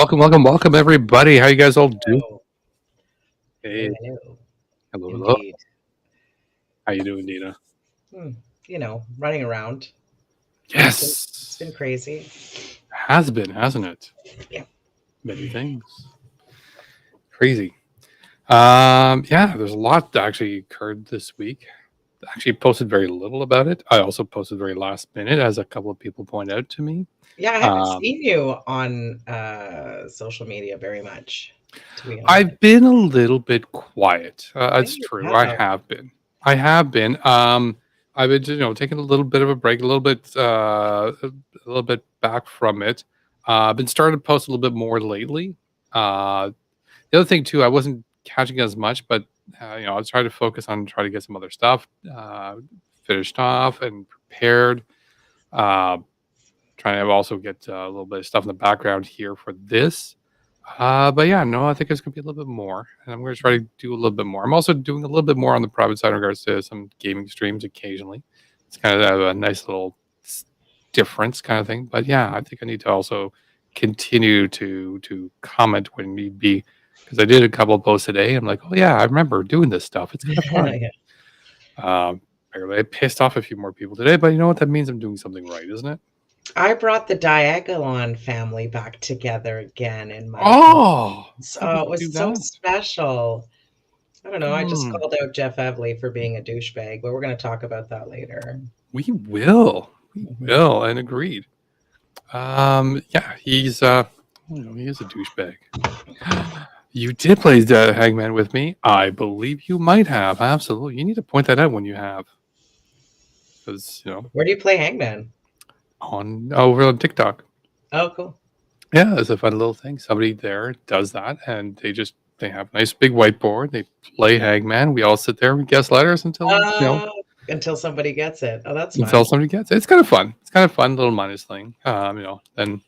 Welcome, everybody. How you guys all doing? Oh, hello, Hey, hello. hello. Indeed. How you doing, Dina? Hmm. Running around. It's been Yes, crazy. has been, hasn't it? Yeah. Many things. Crazy. Yeah, there's a lot that actually occurred this week. Actually, posted very little about it. I also posted very last minute, as a couple of people point out to me. Yeah, I haven't Um, seen you on social media very much, to be I've honest. been a little bit quiet. Yeah, That's you true. I have. have been. I have been. I've been, taking a little bit of a break, a little bit back from it. I've been starting to post a little bit more lately. Uh, the other thing too, I wasn't catching as much, but I was trying to focus on trying to get some other stuff finished off and prepared. Uh, Trying to also get a little bit of stuff in the background here for this. But yeah, no, I think it's gonna be a little bit more, and I'm gonna try to do a little bit more. I'm also doing a little bit more on the private side in regards to some gaming streams occasionally. It's kind of a nice little difference kind of thing. But yeah, I think I need to also continue to comment when need be, because I did a couple of posts today. I'm like, oh yeah, I remember doing this stuff. It's kind of fun. Yeah. Apparently I pissed off a few more people today, but you know what? That means I'm doing something right, isn't it? I brought the Diagolon family back together again in my Oh, games. how Oh, did it you do was so that? special. I don't know. I just Hmm. called out Jeff Evely for being a douchebag, but we're going to talk about that later. We will. We Mhm. will, and agreed. Yeah, he is a douchebag. You did play the Hangman with me. I believe you might have. Absolutely. You need to point that out when you have, because Where do you play Hangman? on over on TikTok. Oh, cool. Yeah, it's a fun little thing. Somebody there does that, and they have a nice big whiteboard. They play Hangman. We all sit there and guess letters Uh, until somebody gets it. Oh, that's until fun. somebody gets it. It's kind of fun. It's kind of fun little minus thing. Then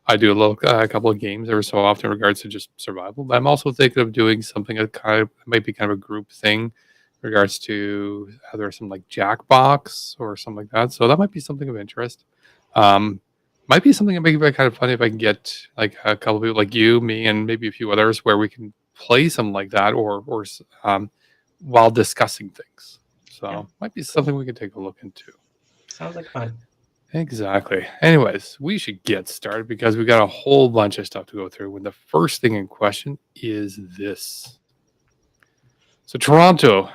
I do a couple of games every so often in regards to just survival. But I'm also thinking of doing something that kind of might be kind of a group thing in regards to either some like Jackbox or something like that. So that might be something of interest. Um, might be something that might be kind of funny if I can get like a couple of people like you, me, and maybe a few others where we can play something like that or while discussing things. Yeah, So might be cool. something we can take a look into. Sounds like fun. Exactly. Anyways, we should get started because we got a whole bunch of stuff to go through. When the first thing in question is this. So, Toronto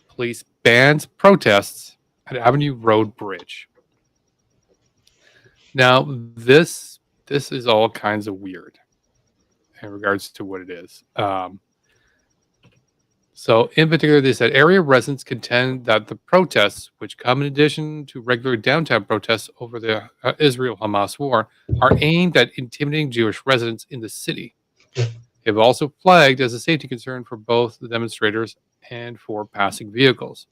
police bans protests at Avenue Road Bridge. Now, this is all kinds of weird in regards to what it is. So, in particular, they said area residents contend that the protests, which come in addition to regular downtown protests over the Israel Hamas war, are aimed at intimidating Jewish residents in the city. They have also flagged as a safety concern for both the demonstrators and for passing vehicles.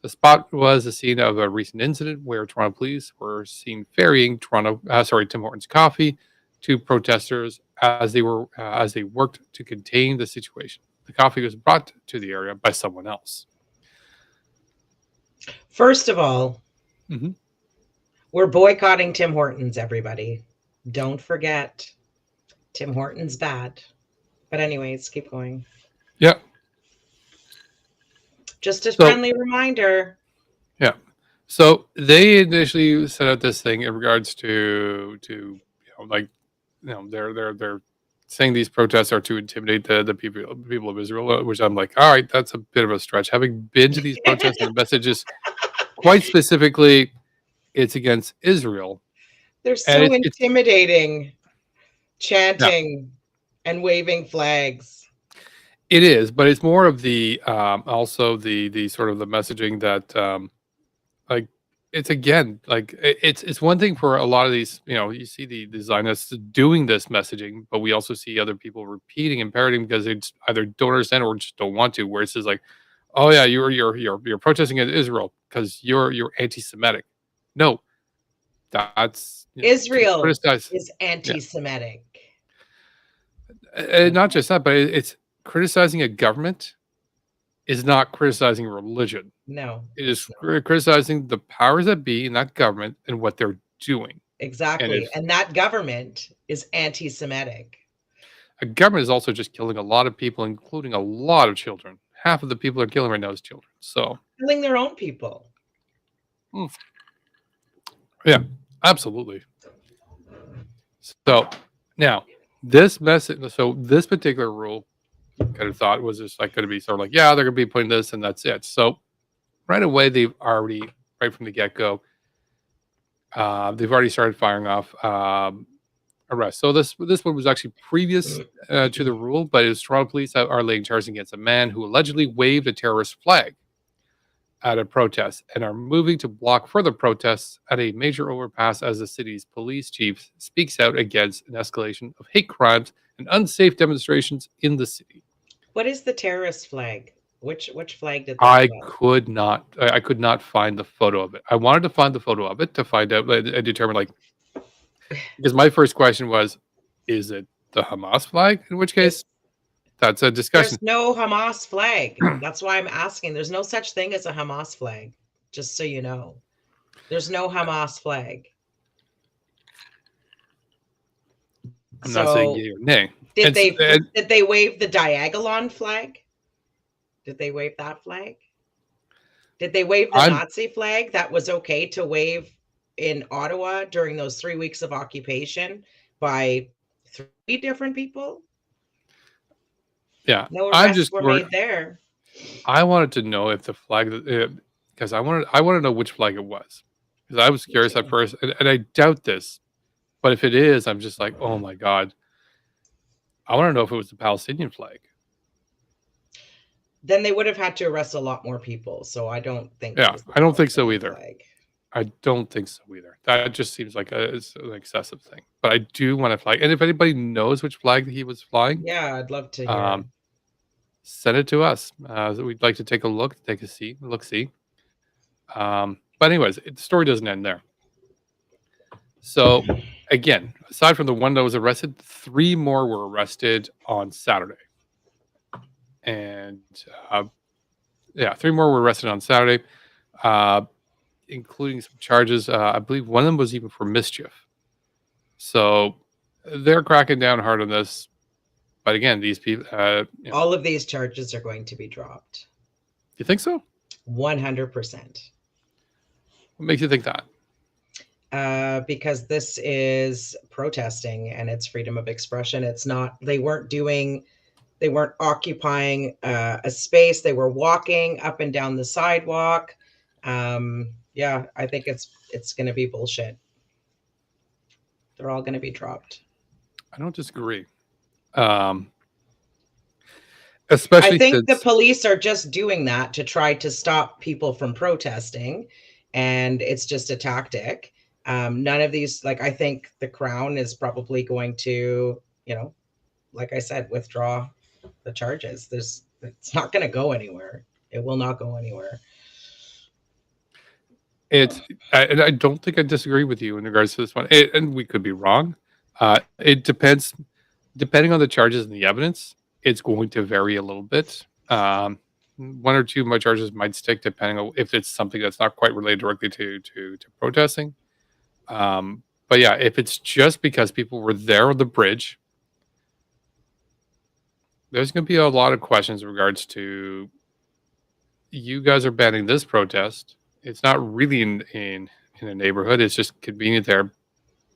The spot was the scene of a recent incident where Toronto police were seen ferrying Tim Hortons coffee to protesters as they worked to contain the situation. The coffee was brought to the area by someone else. First of all, Hmm. we're boycotting Tim Hortons, everybody. Don't forget, Tim Hortons bad. But anyways, keep going. Yeah. Just a So friendly reminder. yeah. So they initially set out this thing in regards they're saying these protests are to intimidate the people of Israel, which I'm like, all right, that's a bit of a stretch. Having been to these protests, and the message is quite specifically, it's against Israel, They're and so it's intimidating, yeah, chanting and waving flags. it is, but it's more of the also the sort of the messaging that like it's again like it's one thing for a lot of these, you see the Zionists doing this messaging, but we also see other people repeating and parroting because they just either don't understand or just don't want to, where it's just like, oh yeah, you're protesting against Israel because you're anti-Semitic. No, that's to Israel criticize. is Yeah, anti Semitic. and not just that, but it's criticizing a government is not criticizing religion. No, It is it's not. criticizing the powers that be in that government and what they're doing. And Exactly. if And that government is anti Semitic. A government is also just killing a lot of people, including a lot of children. Half of the people they're killing right now is children. So, Killing their own people. mm, yeah, absolutely. So now this message, so this particular rule, kind of thought was just like going to be sort of like, yeah, they're going to be putting this and that's it. So right away, right from the get go, they've already started firing off arrests. So this one was actually previous to the rule, but it was Toronto police are laying charges against a man who allegedly waved a terrorist flag at a protest and are moving to block further protests at a major overpass as the city's police chief speaks out against an escalation of hate crimes and unsafe demonstrations in the city. What is the terrorist flag? Which flag did they I pull out? could not find the photo of it. I wanted to find the photo of it to find out and determine like because my first question was, is it the Hamas flag? In which It, case, that's a discussion. there's no Hamas flag. That's why I'm asking. There's no such thing as a Hamas flag. Just so you know, there's no Hamas flag. I'm not saying So yay or nay. did And, they and did they wave the Diagolon flag? Did they wave that flag? Did they wave the I'm Nazi flag that was okay to wave in Ottawa during those 3 weeks of occupation by three different people? yeah, No I'm arrests just were worried. made there. I wanted to know if the flag because I want to know which flag it was because I was Me curious at too. first, and I doubt this, but if it is, I'm just like, oh my god, I want to know if it was the Palestinian flag. Then they would have had to arrest a lot more people. So I don't think it Yeah, was the I don't think so Palestinian either. flag. I don't think so either. That just seems like it's an excessive thing. But I do want to flag, and if anybody knows which flag he was flying, Yeah, I'd love to hear. um, send it to us. So we'd like to take a look, take a see. But anyways, the story doesn't end there. So again, aside from the one that was arrested, three more were arrested on Saturday, and uh, yeah, three more were arrested on Saturday, uh, including some charges. I believe one of them was even for mischief. So they're cracking down hard on this. But again, these people, All of these charges are going to be dropped. you think so? 100%. What makes you think that? Because this is protesting and it's freedom of expression. It's not, they weren't occupying a space. They were walking up and down the sidewalk. Yeah, I think it's going to be bullshit. They're all going to be dropped. I don't disagree. I Especially think the since, police are just doing that to try to stop people from protesting, and it's just a tactic. None of these, like, I think the Crown is probably going to, like I said, withdraw the charges. It's not going to go anywhere. It will not go anywhere. and I don't think I disagree with you in regards to this one. And we could be wrong. It depends, depending on the charges and the evidence, it's going to vary a little bit. One or two of my charges might stick depending on if it's something that's not quite related directly to protesting. But yeah, if it's just because people were there on the bridge, there's going to be a lot of questions in regards to you guys are banning this protest. It's not really in a neighborhood. It's just convenient there.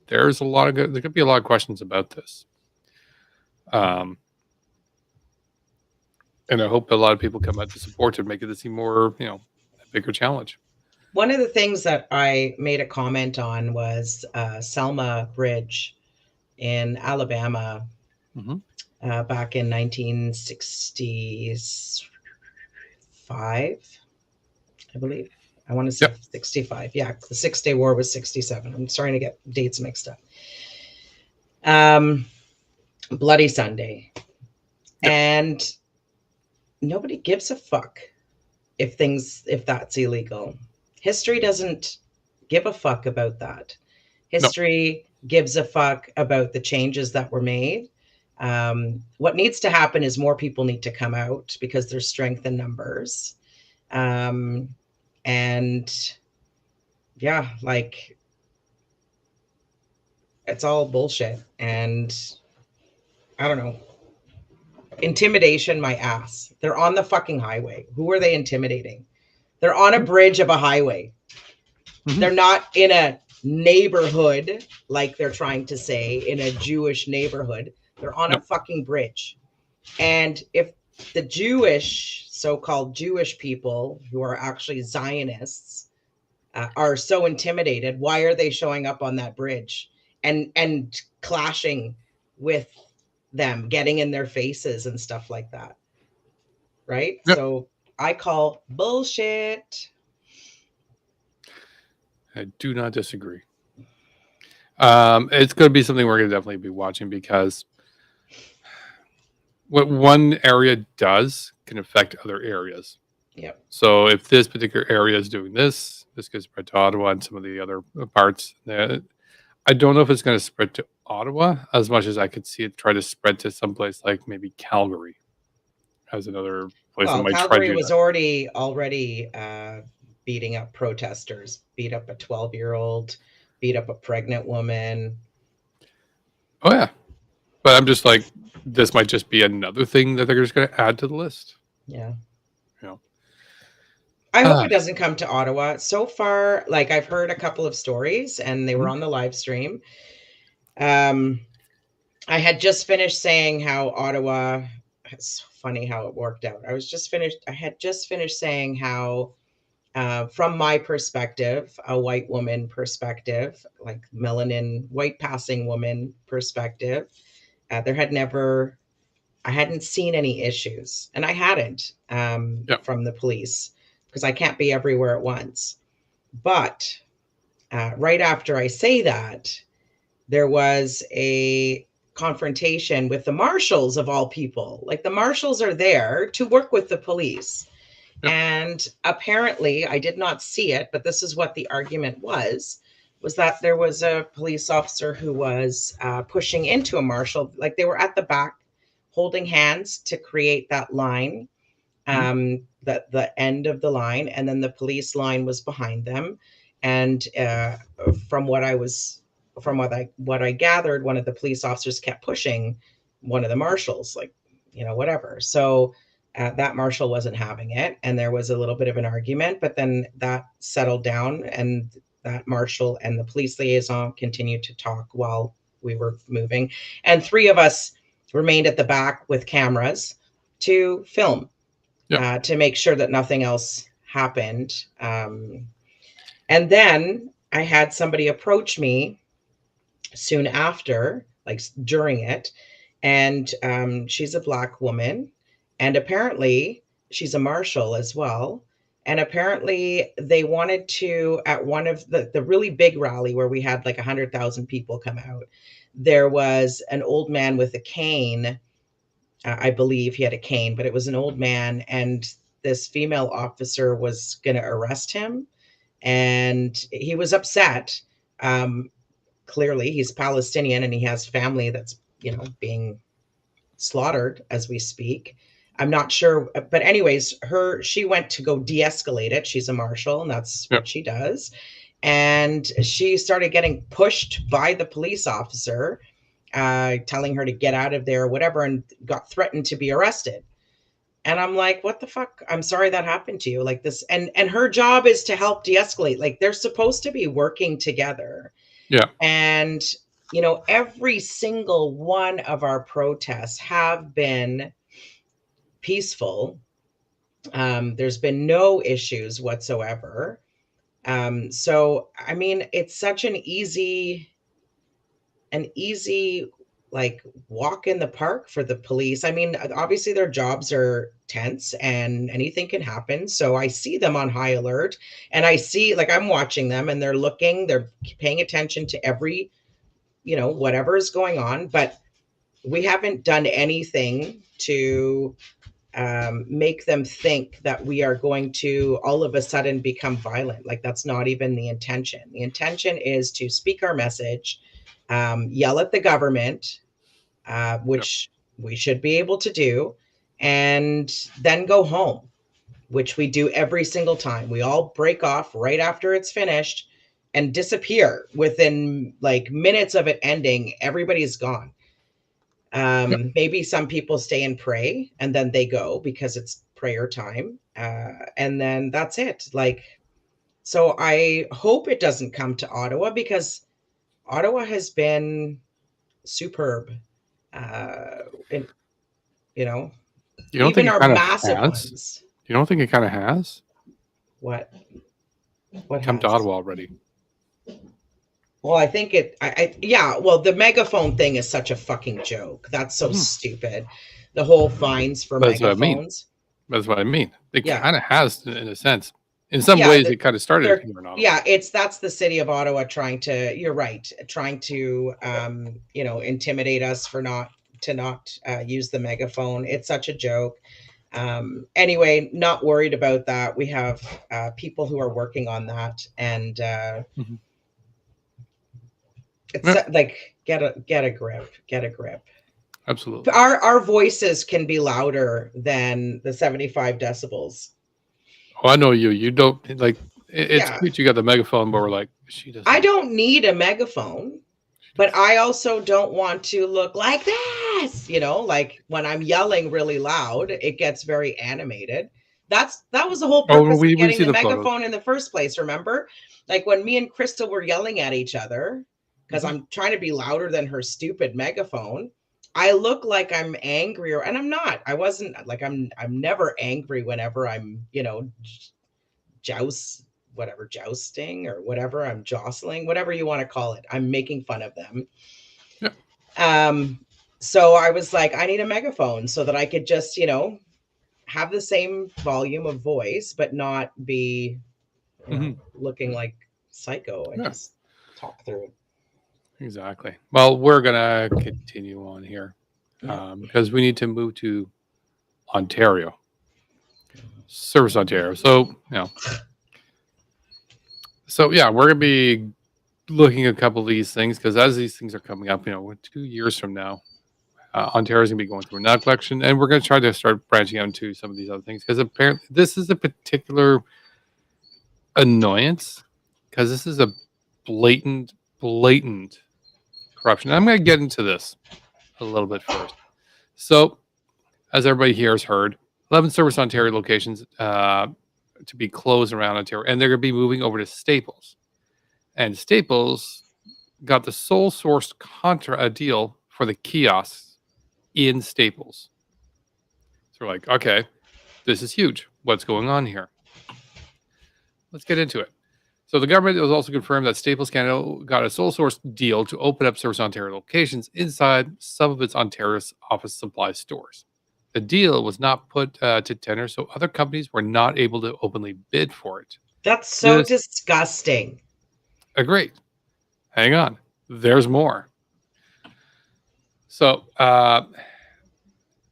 There's a lot of there could be a lot of questions about this. Um, and I hope a lot of people come out to support to make it seem more, a bigger challenge. One of the things that I made a comment on was Selma Bridge in Alabama Mm-hmm. back in 1965, I believe. I want to say Yep. 65. Yeah, the Six Day War was 67. I'm starting to get dates mixed up. Bloody Sunday. Yep. And nobody gives a fuck if that's illegal. History doesn't give a fuck about that. No. History gives a fuck about the changes that were made. What needs to happen is more people need to come out because there's strength in numbers. And yeah, like, it's all bullshit. And I don't know. Intimidation, my ass. They're on the fucking highway. Who are they intimidating? They're on a bridge of a highway. Mm-hmm. They're not in a neighborhood, like they're trying to say, in a Jewish neighborhood. They're on a Yep. fucking bridge. And if the Jewish, so-called Jewish people who are actually Zionists, are so intimidated, why are they showing up on that bridge and clashing with them, getting in their faces and stuff like that? Right? Yep. So I call bullshit. I do not disagree. It's going to be something we're going to definitely be watching because what one area does can affect other areas. Yep. So if this particular area is doing this, this could spread to Ottawa and some of the other parts. I don't know if it's going to spread to Ottawa as much as I could see it try to spread to someplace like maybe Calgary as another place that Well, might try to Calgary do was that. already beating up protesters, beat up a 12-year-old, beat up a pregnant woman. Oh yeah, but I'm just like, this might just be another thing that they're just going to add to the list. Yeah. You know, I hope ah, it doesn't come to Ottawa. So far, like I've heard a couple of stories and they were mhm, on the live stream. Um, I had just finished saying how Ottawa, it's funny how it worked out. I had just finished saying how, from my perspective, a white woman perspective, like melanin, white passing woman perspective, there had never, I hadn't seen any issues, and I hadn't, yeah, from the police because I can't be everywhere at once. But right after I say that, there was a confrontation with the marshals of all people. Like the marshals are there to work with the police. yeah, And apparently, I did not see it, but this is what the argument was that there was a police officer who was pushing into a marshal. Like they were at the back holding hands to create that line, mhm, the end of the line, and then the police line was behind them. And from what I was, from what I gathered, one of the police officers kept pushing one of the marshals, like whatever. So that marshal wasn't having it, and there was a little bit of an argument. But then that settled down, and that marshal and the police liaison continued to talk while we were moving, and three of us remained at the back with cameras to film, yeah, to make sure that nothing else happened. And then I had somebody approach me soon after, like during it, and she's a Black woman, and apparently she's a marshal as well. And apparently they wanted to, at one of the really big rally where we had like 100,000 people come out, there was an old man with a cane. I believe he had a cane, but it was an old man, and this female officer was going to arrest him, and he was upset. Um, Clearly, he's Palestinian, and he has family that's being slaughtered as we speak. I'm not sure, but anyways, she went to go de-escalate it. She's a marshal, and that's yeah, what she does. And she started getting pushed by the police officer, telling her to get out of there or whatever, and got threatened to be arrested. And I'm like, what the fuck? I'm sorry that happened to you. Like this, and her job is to help de-escalate. Like they're supposed to be working together. yeah, And every single one of our protests have been peaceful. There's been no issues whatsoever. So I mean, it's such an easy like walk in the park for the police. I mean, obviously their jobs are tense and anything can happen. So I see them on high alert, and I see, like, I'm watching them and they're paying attention to every, whatever is going on. But we haven't done anything to make them think that we are going to all of a sudden become violent. Like that's not even the intention. The intention is to speak our message, yell at the government, yeah, which we should be able to do, and then go home, which we do every single time. We all break off right after it's finished and disappear within like minutes of it ending. Everybody's gone. Yeah. Maybe some people stay and pray and then they go because it's prayer time. And then that's it. Like, so I hope it doesn't come to Ottawa because Ottawa has been superb. And, you know, You don't think even it our kind of massive has? ones. You don't think it kind of has What? What come to has? Ottawa already? Well, I think yeah, well, the megaphone thing is such a fucking joke. That's so Mhm. stupid. The whole fines for That's what I mean. megaphones. That's what I mean. It Yeah. kind of has, in a sense. In some Yeah, ways, it kind of started they're here in Ottawa. yeah, that's the city of Ottawa trying to, you're right, trying to intimidate us for not use the megaphone. It's such a joke. Anyway, not worried about that. We have people who are working on that, and Mhm. it's Yeah, like get a grip. absolutely. Our voices can be louder than the 75 decibels. Oh, I know you. You don't like. It's Yeah, cute. You got the megaphone, but we're like, she I doesn't. don't need a megaphone, She but does. I also don't want to look like this, like when I'm yelling really loud, it gets very animated. That was the whole Oh, purpose of we getting see the the photos. megaphone in the first place, remember? Like when me and Crystal were yelling at each other because Hmm. I'm trying to be louder than her stupid megaphone. I look like I'm angry, and I'm not. I wasn't like I'm never angry whenever I'm, joust whatever jousting or whatever, I'm jostling, whatever you want to call it. I'm making fun of them. Yeah. Um, so I was like, I need a megaphone so that I could just, have the same volume of voice, but not be, Hmm. looking like psycho and Yeah. just talk through it. Exactly. Well, we're gonna continue on here Yeah. because we need to move to Ontario, Service Ontario. So yeah, we're gonna be looking at a couple of these things because as these things are coming up, we're 2 years from now, Ontario's gonna be going through a nut collection, and we're gonna try to start branching out into some of these other things because apparently this is a particular annoyance because this is a blatant corruption. I'm gonna get into this a little bit first. So, as everybody here has heard, 11 Service Ontario locations to be closed around Ontario, and they're gonna be moving over to Staples. And Staples got the sole sourced deal for the kiosks in Staples. So we're like, okay, this is huge. What's going on here? Let's get into it. So the government has also confirmed that Staples Canada got a sole source deal to open up Service Ontario locations inside some of its Ontario's office supply stores. The deal was not put to tender, so other companies were not able to openly bid for it. That's so This, disgusting. great. Hang on. There's more. So,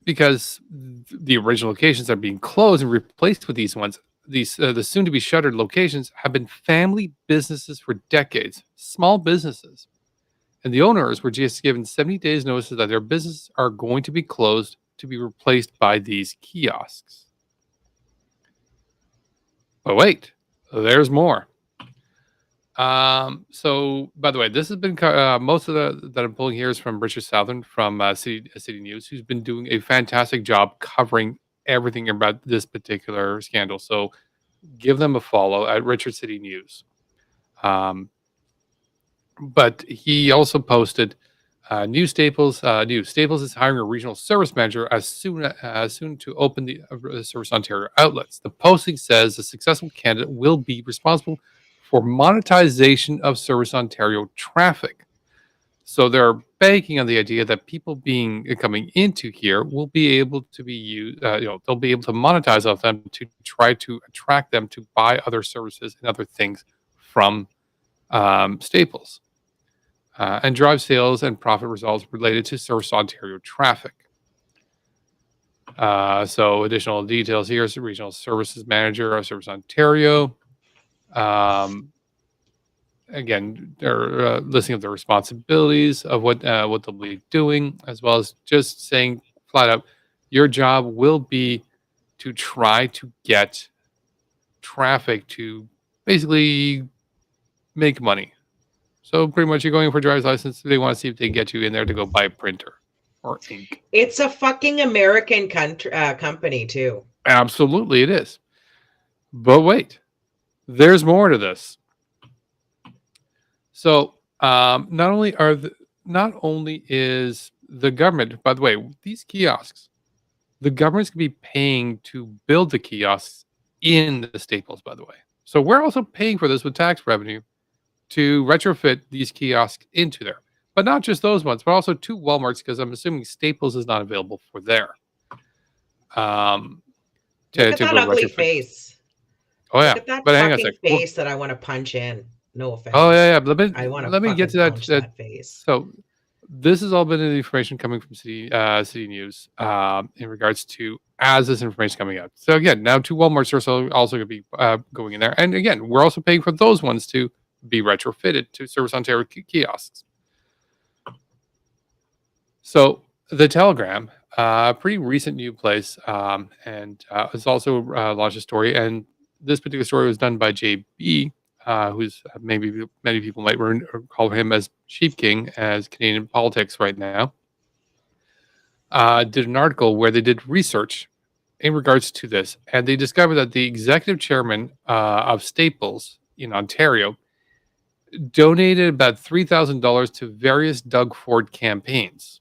because the original locations are being closed and replaced with these ones, the soon to be shuttered locations have been family businesses for decades, small businesses. And the owners were just given 70 days notice that their businesses are going to be closed to be replaced by these kiosks. But wait, there's more. So by the way, this has been most of the that I'm pulling here is from Richard Southern from City News, who's been doing a fantastic job covering everything about this particular scandal. So give them a follow at Richard City News. Um, but he also posted New Staples is hiring a regional service manager as soon to open the Service Ontario outlets. The posting says the successful candidate will be responsible for monetization of Service Ontario traffic. So they're banking on the idea that people coming into here will be able to be used. They'll be able to monetize off them to try to attract them to buy other services and other things from Staples and drive sales and profit results related to Service Ontario traffic. So additional details here is the Regional Services Manager of Service Ontario. Um, Again, they're listing of the responsibilities of what they'll be doing, as well as just saying flat out, your job will be to try to get traffic to basically make money. So pretty much, you're going for a driver's license. They want to see if they can get you in there to go buy a printer or Inc. It's a fucking American company too. Absolutely, it is. But wait, there's more to this. So, not only is the government, by the way, these kiosks, the government's gonna be paying to build the kiosks in the Staples, by the way. So we're also paying for this with tax revenue to retrofit these kiosks into there. But not just those ones, but also two Walmarts, because I'm assuming Staples is not available for there. Um, Look at to that go ugly retrofit. face. Oh Look yeah, at that but hang on a fucking sec. face that I want to punch in. No Oh offense. yeah, yeah. I want to Let me get fucking to that. punch that face. So this has all been the information coming from City News in regards to as this information is coming out. So again, now two Walmarts are also going to be going in there, and again, we're also paying for those ones to be retrofitted to Service Ontario kiosks. So the Telegram, a pretty recent new place, and has also launched a story. And this particular story was done by JB, who's maybe many people might call him as Sheep King as Canadian politics right now. Did an article where they did research in regards to this, and they discovered that the executive chairman of Staples in Ontario donated about $3,000 to various Doug Ford campaigns.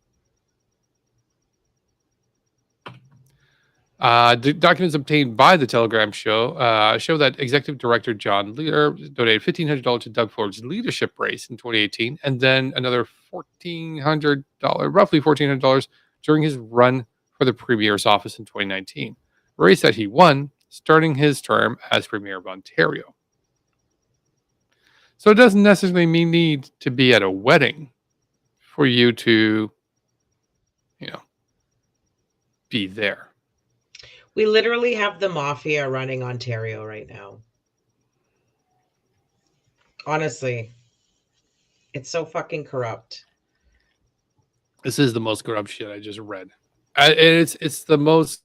The documents obtained by the Telegram show that Executive Director John Lear donated $1,500 to Doug Ford's leadership race in 2018, and then another roughly $1,400 during his run for the Premier's office in 2019, a race that he won, starting his term as Premier of Ontario. So it doesn't necessarily need to be at a wedding for you to, you know, be there. We literally have the mafia running Ontario right now. Honestly, it's so fucking corrupt. This is the most corrupt shit I just read. And it's the most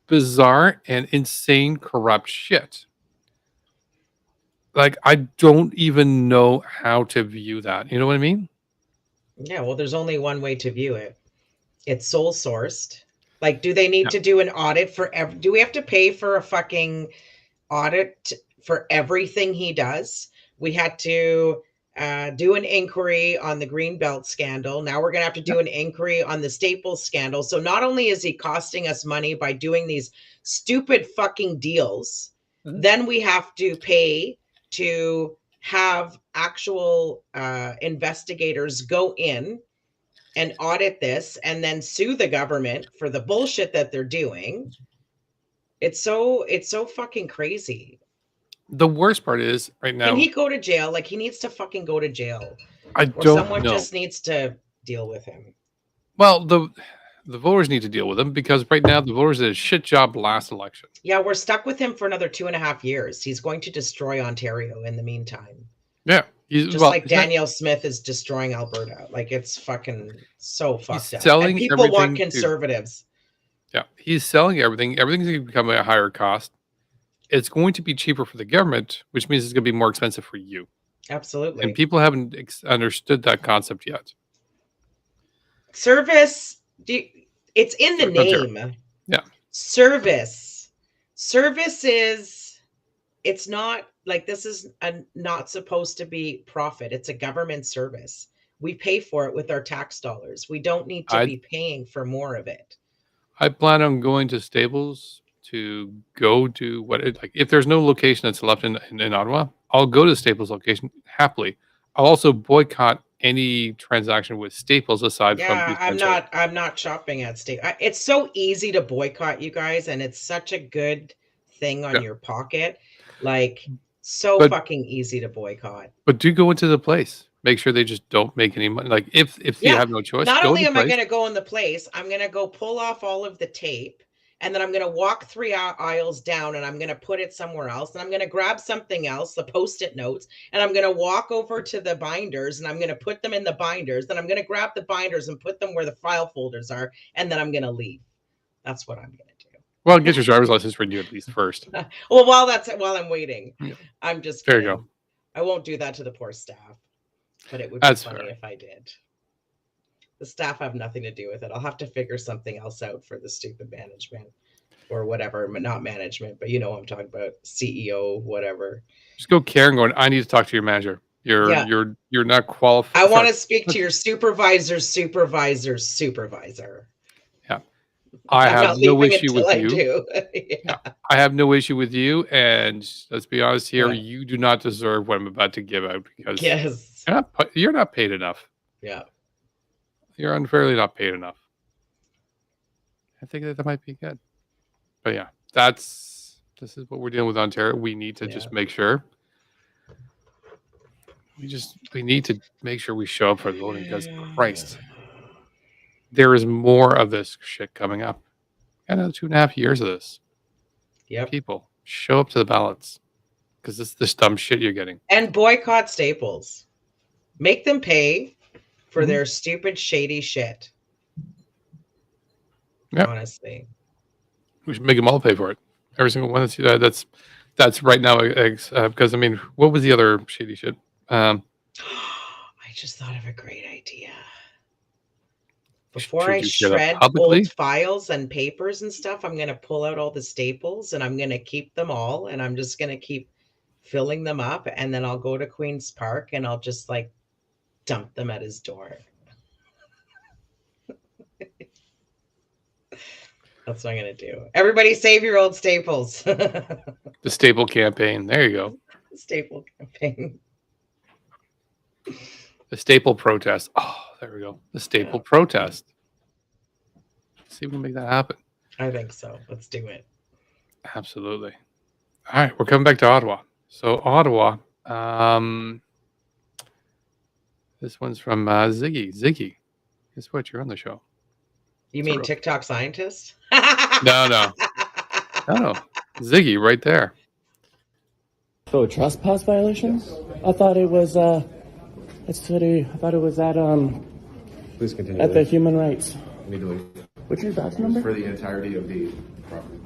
bizarre and insane corrupt shit. Like I don't even know how to view that. You know what I mean? Yeah, well, there's only one way to view it. It's sole sourced. Like, do they need Yeah. to do an audit for do we have to pay for a fucking audit for everything he does? We had to do an inquiry on the Greenbelt scandal. Now we're going to have to do an inquiry on the Staples scandal. So not only is he costing us money by doing these stupid fucking deals, then we have to pay to have actual investigators go in and audit this and then sue the government for the bullshit that they're doing. It's so fucking crazy. The worst part is right Can now he go to jail? Like, he needs to fucking go to jail, I or don't someone know. just needs to deal with him. Well, the voters need to deal with him because right now the voters did a shit job last election. Yeah, we're stuck with him for another 2.5 years. He's going to destroy Ontario in the meantime. Yeah. Just like Danielle Smith is destroying Alberta. Like, it's fucking so fucked up. And people want conservatives. Yeah, he's selling everything. Everything's going to become a higher cost. It's going to be cheaper for the government, which means it's going to be more expensive for you. Absolutely. And people haven't understood that concept yet. Service, it's in the name. Yeah. Service is, it's not like, this is not supposed to be profit. It's a government service. We pay for it with our tax dollars. We don't need to be paying for more of it. I plan on going to Staples to go to like if there's no location that's left in Ottawa, I'll go to the Staples location happily. I'll also boycott any transaction with Staples aside from I'm not shopping at Staples. It's so easy to boycott, you guys, and it's such a good thing on your pocket. Like, fucking easy to boycott. But do go into the place. Make sure they just don't make any money. Like if you have no choice, not only am I going to go in the place, I'm going to go pull off all of the tape, and then I'm going to walk 3 aisles down, and I'm going to put it somewhere else, and I'm going to grab something else, the Post-it notes, and I'm going to walk over to the binders, and I'm going to put them in the binders. Then I'm going to grab the binders and put them where the file folders are, and then I'm going to leave. That's what I'm going to do. Well, get your driver's license renewed at least first. Well, while I'm waiting, I'm just kidding. There you go. I won't do that to the poor staff, but it would be funny if I did. The staff have nothing to do with it. I'll have to figure something else out for the stupid management or whatever, not management, but you know what I'm talking about, CEO, whatever. Just go Karen going, I need to talk to your manager. Yeah, You're not I qualified. want Sorry. to speak to your supervisor's supervisor's supervisor. Yeah. I I'm have not no leaving issue until with I you. do. Yeah. Yeah, I have no issue with you. And let's be honest here, yeah, you do not deserve what I'm about to give out because yes, you're not paid enough. yeah, You're unfairly not paid enough. I think that might be good. But yeah, this is what we're dealing with Ontario. We need to yeah. just make sure we need to make sure we show up for the voting because Christ, there is more of this shit coming up. Got another 2.5 years of this. Yep. People show up to the ballots because this dumb shit you're getting. And boycott Staples. Make them pay for Mhm. their stupid, shady shit. Yeah, Honestly. we should make them all pay for it. Every single one that's right now. Because I mean, what was the other shady shit? I just thought of a great idea. Before I Should you share that shred old publicly? files and papers and stuff, I'm going to pull out all the staples and I'm going to keep them all. And I'm just going to keep filling them up. And then I'll go to Queen's Park and I'll just like dump them at his door. That's what I'm going to do. Everybody save your old staples. The staple campaign. There you go. Staple campaign. The staple protest. Oh, there we go. The staple protest. Let's see if we can make that happen. I think so. Let's do it. Absolutely. All right, we're coming back to Ottawa. So Ottawa. This one's from Ziggy. Ziggy, guess what? You're on the show. You Sort mean of. TikTok scientist? No. Ziggy, right there. So trespass violations? I thought it was I thought it was at Please continue. at the human rights. You need to leave. What's your badge number? For the entirety of the property.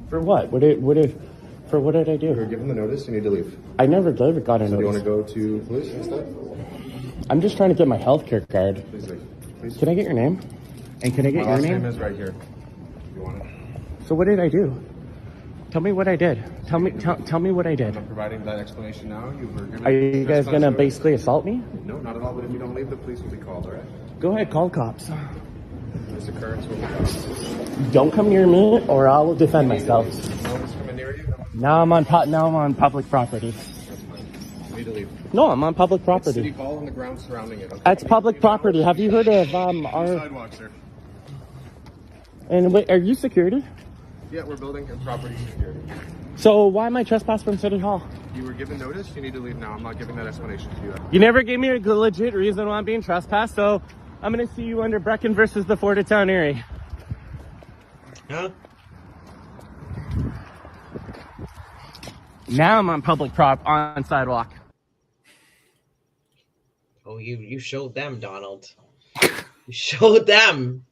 For what? What did I You're do? given the notice, you need to leave. I never got a So do you want to notice. go to police instead? I'm just trying to get my health care card. Please leave. Please. Can I get your name? And can I get My your last name? name is right here. You want it? So what did I do? Tell me what I did. Tell me what I did. I'm providing that explanation now. You were given Are you guys trespass gonna notice. basically assault me? No, not at all. But if you don't leave, the police will be called. All right. Go ahead, call cops. This occurrence will be called. Don't come near me or I'll defend myself. No one's coming near you. Now I'm on public property. That's fine. You need to leave. No, I'm on public It's property. City Hall and the ground surrounding it. Okay? That's public property. Have you heard of our? Sidewalk, sir. And wait, are you security? Yeah, we're building and property security. So why am I trespassed from City Hall? You were given notice. You need to leave now. I'm not giving that explanation to you. You never gave me a legit reason why I'm being trespassed. So I'm gonna see you under Brecken versus the Fort of Town area. Huh? Now I'm on public on sidewalk. Oh, you showed them, Donald. You showed them.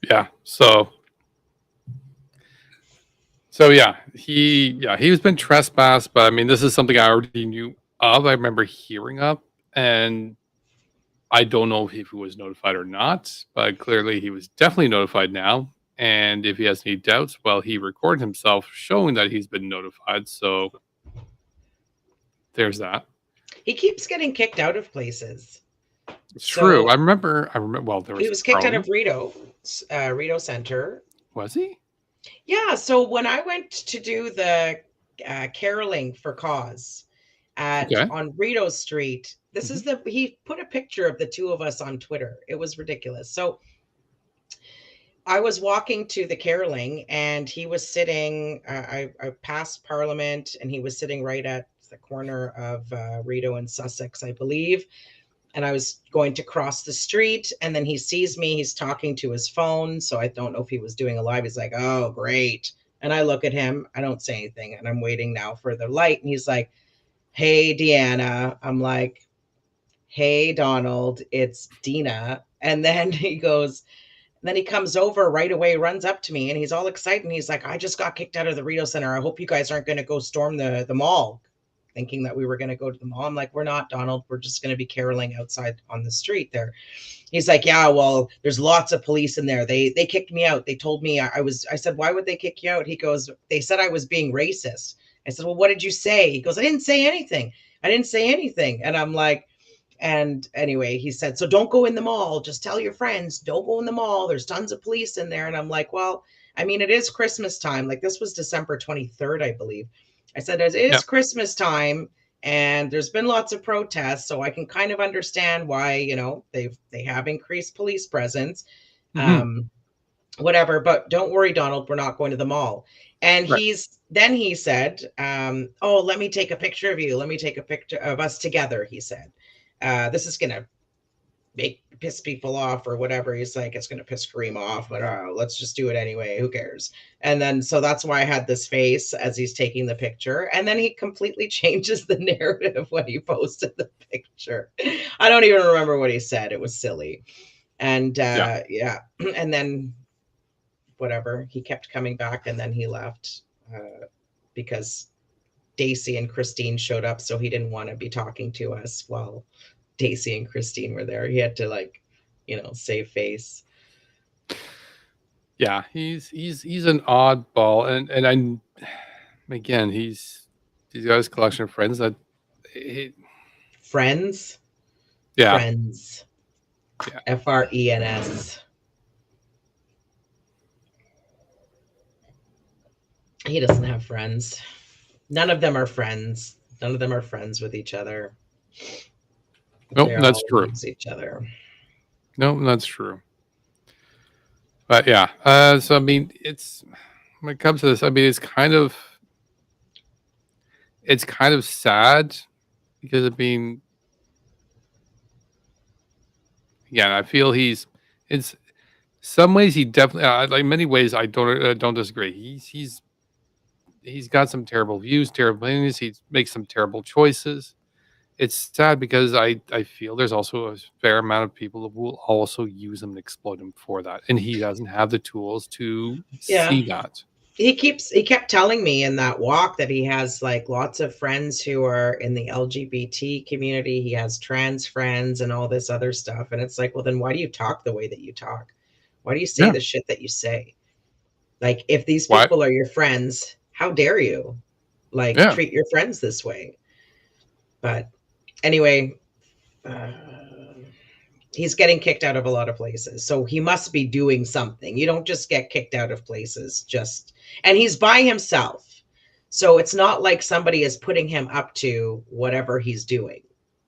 Yeah. So yeah, he's been trespassed, but I mean, this is something I already knew of. I remember hearing of, and I don't know if he was notified or not, but clearly he was definitely notified now. And if he has any doubts, well, he recorded himself showing that he's been notified. So there's that. He keeps getting kicked out of places. It's So- true. I remember. Well, there was. He was kicked out Parliament. of Rito Center. Was he? Yeah, so when I went to do the caroling for cause Okay. on Rito Street, this is he put a picture of the two of us on Twitter. It was ridiculous. So I was walking to the caroling and he was sitting, I passed Parliament and he was sitting right at the corner of Rito and Sussex, I believe. And I was going to cross the street and then he sees me, he's talking to his phone. So I don't know if he was doing a live. He's like, oh, great. And I look at him, I don't say anything and I'm waiting now for the light. And he's like, hey, Deana. I'm like, hey, Donald, it's Dina. And then he goes, then he comes over right away, runs up to me and he's all excited. And he's like, I just got kicked out of the Rito Center. I hope you guys aren't going to go storm the mall. thinking that we were going to go to the mall. I'm like, we're not, Donald. We're just going to be caroling outside on the street there. He's like, yeah, well, there's lots of police in there. They kicked me out. They told me I said, why would they kick you out? He goes, they said I was being racist. I said, well, what did you say? He goes, I didn't say anything. I didn't say anything. And I'm like, and anyway, he said, so don't go in the mall. Just tell your friends, don't go in the mall. There's tons of police in there. And I'm like, well, I mean, it is Christmas time. Like this was December 23rd, I believe. I said, it is Christmas time and there's been lots of protests. So I can kind of understand why, you know, they have increased police presence, whatever, but don't worry, Donald, we're not going to the mall. And he said, oh, let me take a picture of you. Let me take a picture of us together. He said, this is going to piss people off or whatever. He's like, it's going to piss Kareem off, but let's just do it anyway. Who cares? And then, so that's why I had this face as he's taking the picture. And then he completely changes the narrative when he posted the picture. I don't even remember what he said. It was silly. And yeah. And then whatever, he kept coming back and then he left because Daisy and Christine showed up. So he didn't want to be talking to us while Daisy and Christine were there. He had to, like, you know, save face. Yeah, he's an oddball, and again, he's got his collection of friends that friends. Yeah. Friends. Yeah. Friends. He doesn't have friends. None of them are friends. None of them are friends with each other. Nope, that's true. Each other. Nope, that's true. But yeah, so I mean, it's when it comes to this, I mean, it's kind of sad because I mean, yeah, I feel it's some ways he definitely, like many ways, I don't disagree. He's got some terrible views, terrible opinions. He makes some terrible choices. It's sad because I feel there's also a fair amount of people that will also use him and exploit him for that, and he doesn't have the tools to see that. He kept telling me in that walk that he has like lots of friends who are in the LGBT community. He has trans friends and all this other stuff, and it's like, well, then why do you talk the way that you talk? Why do you say the shit that you say? Like, if these people are your friends, how dare you, like, treat your friends this way? But anyway, he's getting kicked out of a lot of places. So he must be doing something. You don't just get kicked out of places and he's by himself. So it's not like somebody is putting him up to whatever he's doing.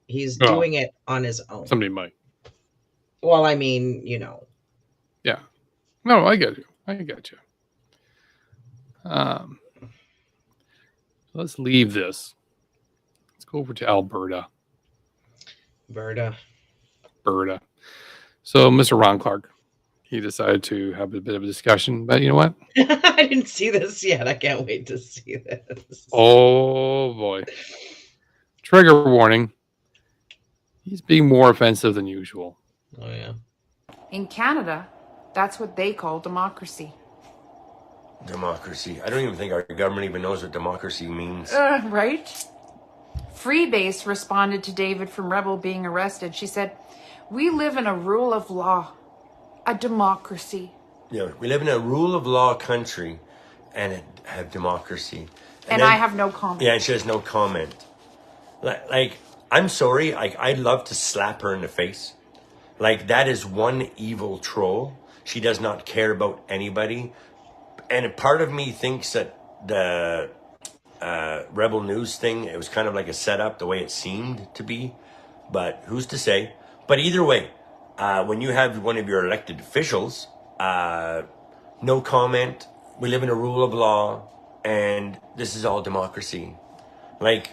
He's doing it on his own. Somebody might. Well, I mean, you know. Yeah. No, I get you. Let's leave this. Let's go over to Alberta. So Mr. Ron Clark, he decided to have a bit of a discussion, but you know what? I didn't see this yet. I can't wait to see this. Oh boy. Trigger warning. He's being more offensive than usual. Oh yeah. In Canada, that's what they call democracy. Democracy. I don't even think our government even knows what democracy means. Right? Freebase responded to David from Rebel being arrested. She said, we live in a rule of law, a democracy. Yeah, we live in a rule of law country and have democracy. And then, I have no comment. Yeah, and she has no comment. Like I'm sorry, I'd love to slap her in the face. Like, that is one evil troll. She does not care about anybody. And part of me thinks that the Rebel News thing, it was kind of like a setup, the way it seemed to be. But who's to say? But either way, when you have one of your elected officials, no comment, we live in a rule of law, and this is all democracy. Like,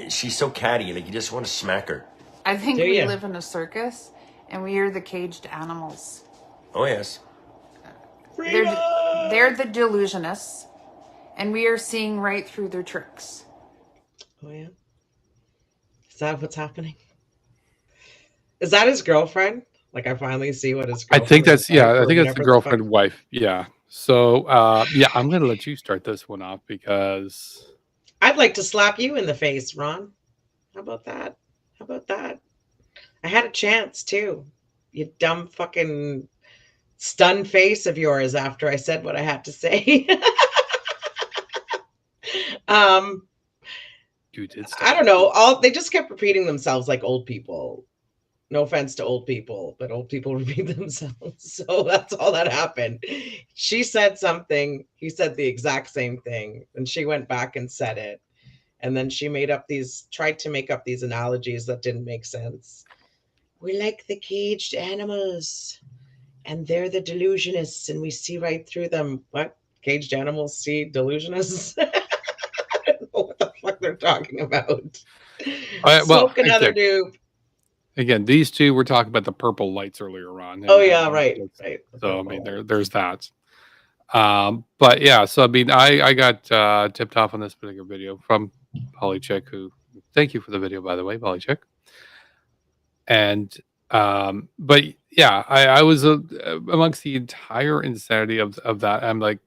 she's so catty, like you just want to smack her. I think we live in a circus, and we are the caged animals. Oh, yes. They're the delusionists, and we are seeing right through their tricks. Oh, yeah? Is that what's happening? Is that his girlfriend? Like, I finally see what his girlfriend I think that's, like, I think that's the girlfriend wife. Yeah. So, I'm going to let you start this one off because... I'd like to slap you in the face, Ron. How about that? How about that? I had a chance too. You dumb fucking stunned face of yours after I said what I had to say. um, You did I stuff. don't know. All they just kept repeating themselves like old people. No offense to old people, but old people repeat themselves. So that's all that happened. She said something, he said the exact same thing, and she went back and said it. And then she tried to make up these analogies that didn't make sense. We're like the caged animals, and they're the delusionists, and we see right through them. What? Caged animals see delusionists? I don't know what the fuck they're talking about. Well, Soak another again, dupe. these two were talking about the purple lights earlier on. Oh yeah, right. So I mean, there's that. But yeah, so I mean, I got tipped off on this particular video from Polly Chick, who thank you for the video, by the way, Polly Chick. And but yeah, I was amongst the entire insanity of that. I'm like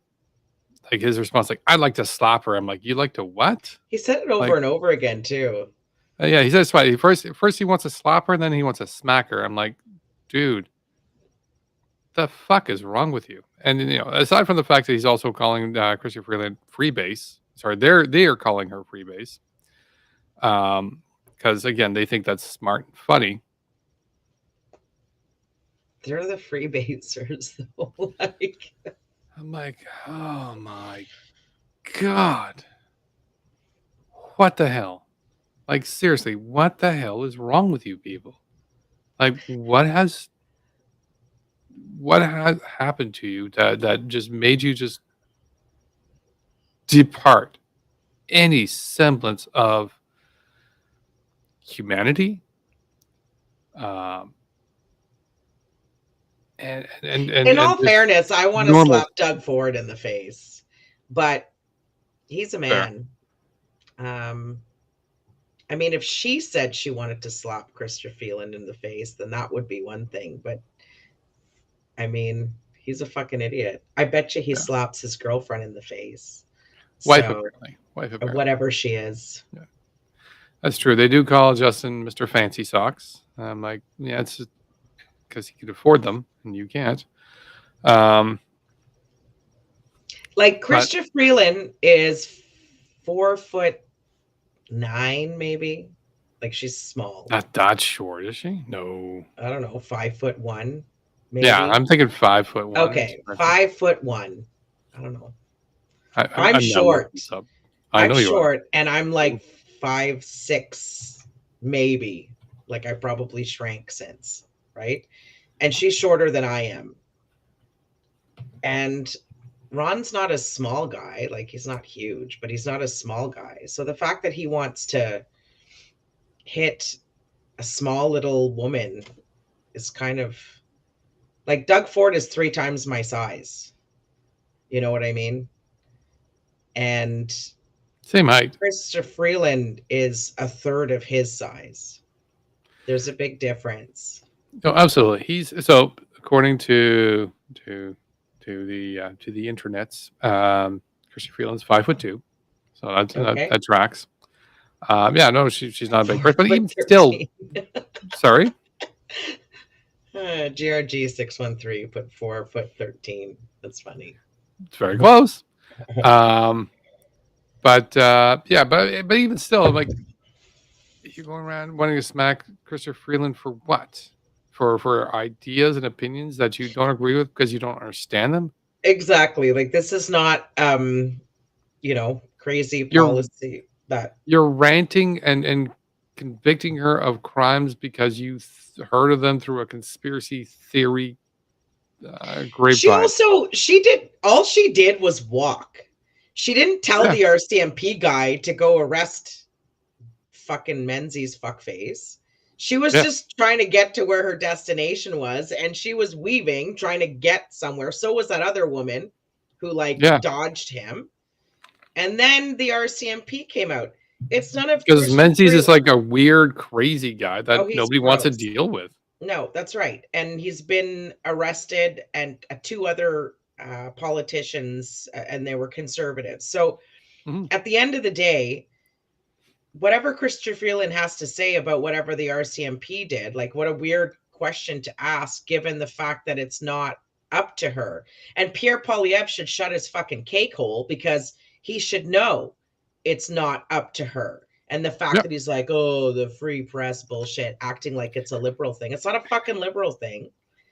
his response, like, I'd like to slap her. I'm like, you like to what? He said it over Like, and over again too. yeah, he says twice. First he wants to slap her, and then he wants to smack her. I'm like, dude, the fuck is wrong with you? And you know, aside from the fact that he's also calling Christopher Freeland freebase, sorry, they are calling her freebase, because again, they think that's smart and funny. They're the freebasers, though. Like, I'm like, oh my god, what the hell? Like seriously, what the hell is wrong with you people? Like, what has happened to you that just made you just depart any semblance of humanity? Um, in all just fairness, I want to normal. slap Doug Ford in the face, but he's a man. I mean, if she said she wanted to slap Christopher Freeland in the face, then that would be one thing. But I mean, he's a fucking idiot. I bet you he slaps his girlfriend in the face. Wife, So, apparently. Wife, apparently. whatever she is. Yeah. That's true. They do call Justin Mr. Fancy Socks. I'm like, yeah, it's because he could afford them and you can't. Like Christopher Freeland is 4'9", maybe. Like she's small. Not that short, is she? No. I don't know, 5'1", maybe. Yeah, I'm thinking 5'1". Okay, 5'1". I don't know. I'm short. I'm short, and I'm like 5'6", maybe. Like I probably shrank since, right? And she's shorter than I am. And Ron's not a small guy. Like he's not huge, but he's not a small guy. So the fact that he wants to hit a small little woman is kind of like Doug Ford is 3 times my size. You know what I mean? And same height. Christopher Freeland is a third of his size. There's a big difference. Oh, absolutely. He's so according to the internets, Christopher Freeland's 5'2", so that tracks. Yeah, no, she's not a big person, but even still, sorry. GRG 613 put 4'13". That's funny. It's very close. But yeah, but even still, like, you're going around wanting to smack Christopher Freeland for what? For ideas and opinions that you don't agree with because you don't understand them? Exactly. Like this is not crazy policy that you're ranting and convicting her of crimes because you heard of them through a conspiracy theory grapevine. All she did was walk. She didn't tell the RCMP guy to go arrest fucking Menzies fuckface. She was just trying to get to where her destination was, and she was weaving, trying to get somewhere. So was that other woman who dodged him. And then the RCMP came out. It's none of because Menzies is like a weird, crazy guy that nobody wants to deal with. No, that's right. And he's been arrested, and 2 other politicians, and they were conservatives. So Mhm. At the end of the day, whatever Christopher Freeland has to say about whatever the RCMP did, like what a weird question to ask given the fact that it's not up to her. And Pierre Poilievre should shut his fucking cake hole because he should know it's not up to her. And the fact Yep. that he's like, oh, the free press bullshit, acting like it's a liberal thing. It's not a fucking liberal thing.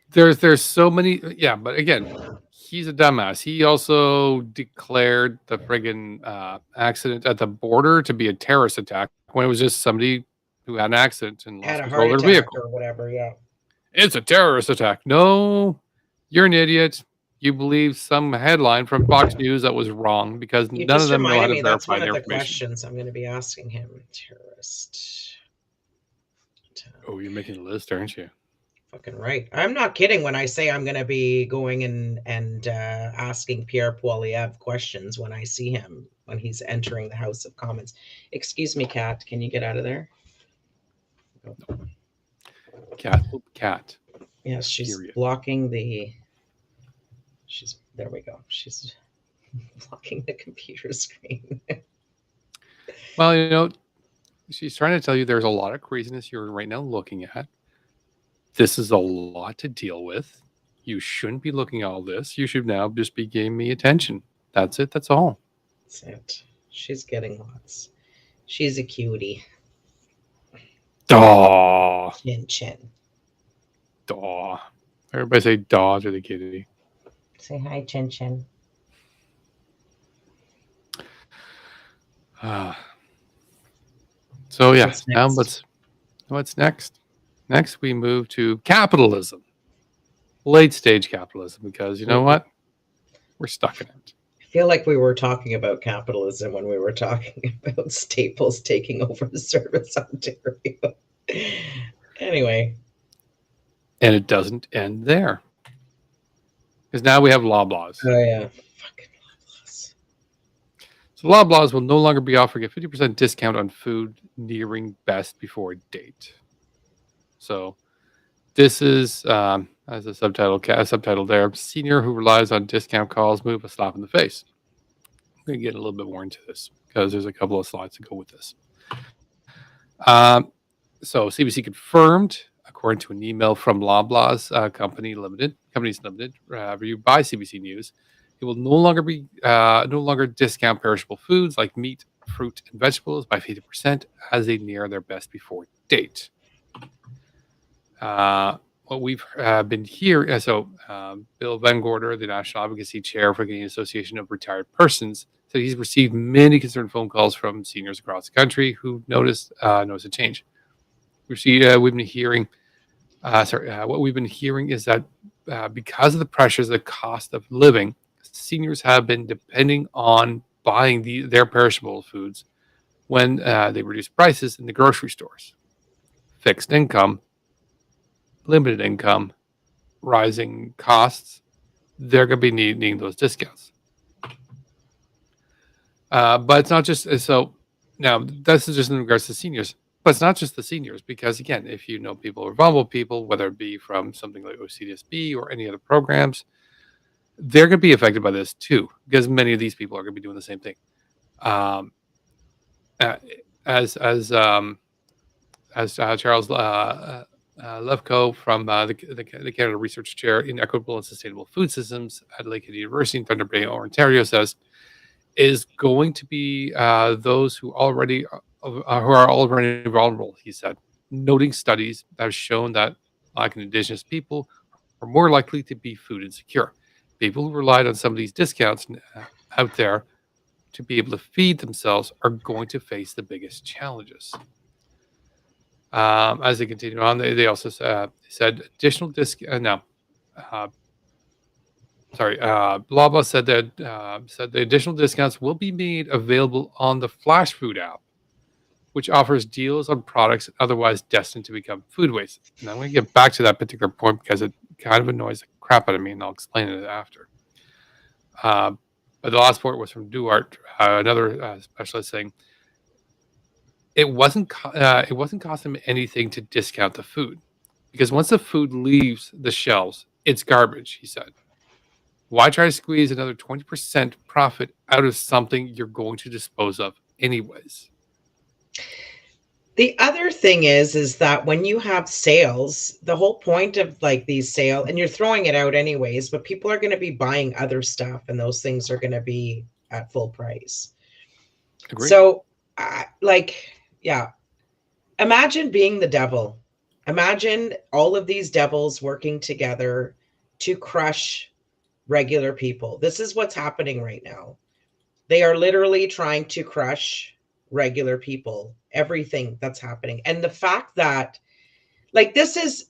There's so many, yeah, but again, he's a dumbass. He also declared the friggin' accident at the border to be a terrorist attack when it was just somebody who had an accident and Had lost a heart control of their attack vehicle. or whatever, yeah. It's a terrorist attack. No, you're an idiot. You believe some headline from Fox News that was wrong because You none of just them know how reminded to me that's verify one of their the information. questions I'm going to be asking him. Terrorist. Oh, you're making a list, aren't you? Fucking right. I'm not kidding when I say I'm going to be going and asking Pierre Poilievre questions when I see him when he's entering the House of Commons. Excuse me, Kat. Can you get out of there? Cat. Yes, she's Period. blocking the. She's there. We go. She's blocking the computer screen. Well, you know, she's trying to tell you there's a lot of craziness you're right now looking at. This is a lot to deal with. You shouldn't be looking at all this. You should now just be giving me attention. That's it. That's all. That's it. She's getting lots. She's a cutie. Daw. Chin chin. Daw. Everybody say daw to the kitty. Say hi, Chin Chin. So yeah, What's now next? what's next? Next we move to capitalism. Late stage capitalism, because you know what? We're stuck in it. I feel like we were talking about capitalism when we were talking about Staples taking over the Service Ontario. Anyway, And it doesn't end there. Because now we have Loblaws. oh yeah, fucking Loblaws. So Loblaws will no longer be offering a 50% discount on food nearing best before date. So this is, as a subtitle there, senior who relies on discount calls move a slap in the face. I'm going to get a little bit more into this because there's a couple of slides to go with this. So CBC confirmed, according to an email from Loblaws Companies Limited, reviewed by CBC News, it will no longer discount perishable foods like meat, fruit, and vegetables by 50% as they near their best before date. What we've been hearing, Bill Van Gorder, the National Advocacy Chair for the Canadian Association of Retired Persons, said he's received many concerned phone calls from seniors across the country who noticed a change. We've been hearing, what we've been hearing is that because of the pressures, the cost of living, seniors have been depending on buying their perishable foods when they reduce prices in the grocery stores. Fixed income, limited income, rising costs, they're going to be needing those discounts. But it's not just so. Now, this is just in regards to seniors, but it's not just the seniors because, again, if you know people or vulnerable people, whether it be from something like OCDSB or any other programs, they're going to be affected by this too because many of these people are going to be doing the same thing. As Charles Lefko from the Canada Research Chair in Equitable and Sustainable Food Systems at Lakehead University in Thunder Bay, Ontario, says, is going to be those who are already vulnerable, he said, noting studies that have shown that Black and Indigenous people are more likely to be food insecure. People who relied on some of these discounts out there to be able to feed themselves are going to face the biggest challenges. As they continue on, they also said additional Loblaw said that the additional discounts will be made available on the Flash Food app, which offers deals on products otherwise destined to become food waste. And I'm going to get back to that particular point because it kind of annoys the crap out of me, and I'll explain it after. But the last point was from Duarte, another specialist, saying it wasn't costing them anything to discount the food because once the food leaves the shelves, it's garbage, he said. Why try to squeeze another 20% profit out of something you're going to dispose of anyways? The other thing is that when you have sales, the whole point of like these sale, and you're throwing it out anyways, but people are going to be buying other stuff, and those things are going to be at full price. Agree. So, yeah, imagine being the devil. Imagine all of these devils working together to crush regular people. This is what's happening right now. They are literally trying to crush regular people, everything that's happening. And the fact that, like, this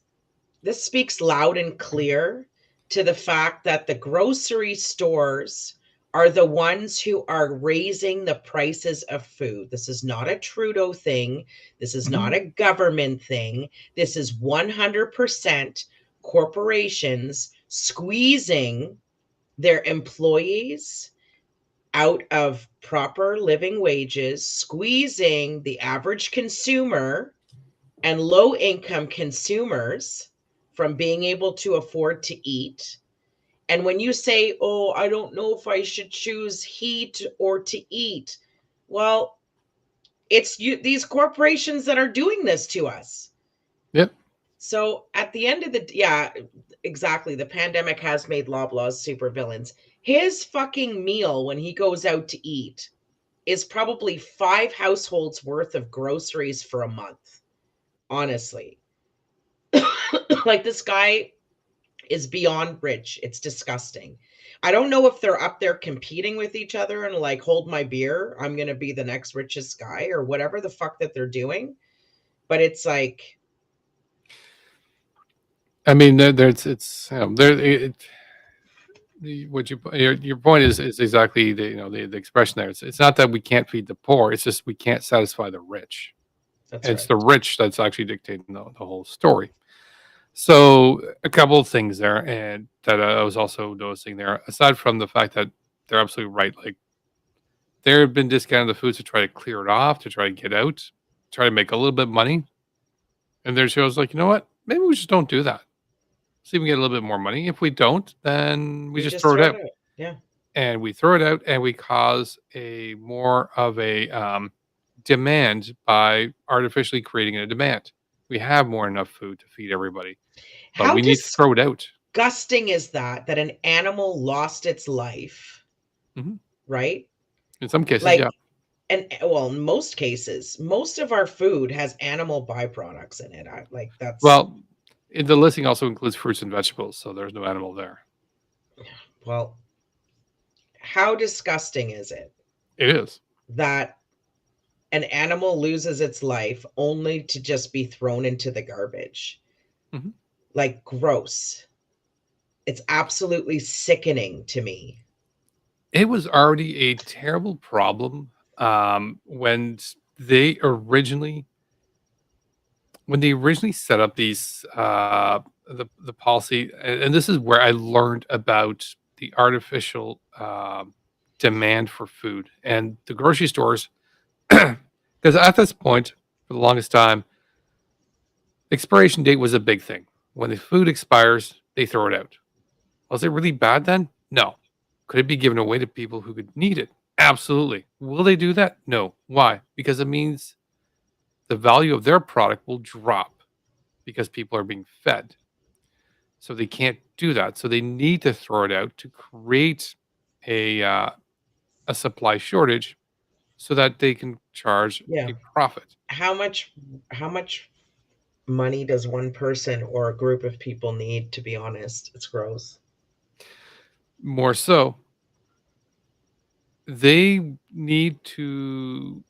speaks loud and clear to the fact that the grocery stores are the ones who are raising the prices of food. This is not a Trudeau thing. This is not a government thing. This is 100% corporations squeezing their employees out of proper living wages, squeezing the average consumer and low income consumers from being able to afford to eat. And when you say, oh, I don't know if I should choose heat or to eat, well, it's these corporations that are doing this to us. Yep. So at the end of yeah, exactly. The pandemic has made Loblaws supervillains. His fucking meal when he goes out to eat is probably 5 households worth of groceries for a month. Honestly. Like, this guy is beyond rich. It's disgusting. I don't know if they're up there competing with each other and like, hold my beer, I'm going to be the next richest guy, or whatever the fuck that they're doing. But it's like, I mean, it's what your point is exactly the expression there. It's not that we can't feed the poor. It's just we can't satisfy the rich. that's It's right. the rich that's actually dictating the whole story. So a couple of things there, and that I was also noticing there. Aside from the fact that they're absolutely right, like there have been discounted the foods to try to clear it off, to try to get out, try to make a little bit of money, and their shows like, you know what? Maybe we just don't do that. See if we get a little bit more money. If we don't, then we We just just throw it throw it out. out. Yeah. And we throw it out, and we cause a more of a demand by artificially creating a demand. We have more enough food to feed everybody, but How we need to throw it out. disgusting is that an animal lost its life, Mhm. right? In some cases, yeah. Like, and well, in most cases, most of our food has animal byproducts in it. Like, that's, Well, the listing also includes fruits and vegetables, so there's no animal there. well, how disgusting is it It is. that an animal loses its life only to just be thrown into the garbage? Mhm. Like, gross. It's absolutely sickening to me. It was already a terrible problem when they originally set up these the policy, and this is where I learned about the artificial demand for food and the grocery stores, because at this point, for the longest time, expiration date was a big thing. When the food expires, they throw it out. Was it really bad then? No. Could it be given away to people who could need it? Absolutely. Will they do that? No. Why? Because it means the value of their product will drop because people are being fed. So they can't do that. So they need to throw it out to create a supply shortage so that they can charge Yeah. a profit. How much money does one person or a group of people need, to be honest? It's gross. More so, they need to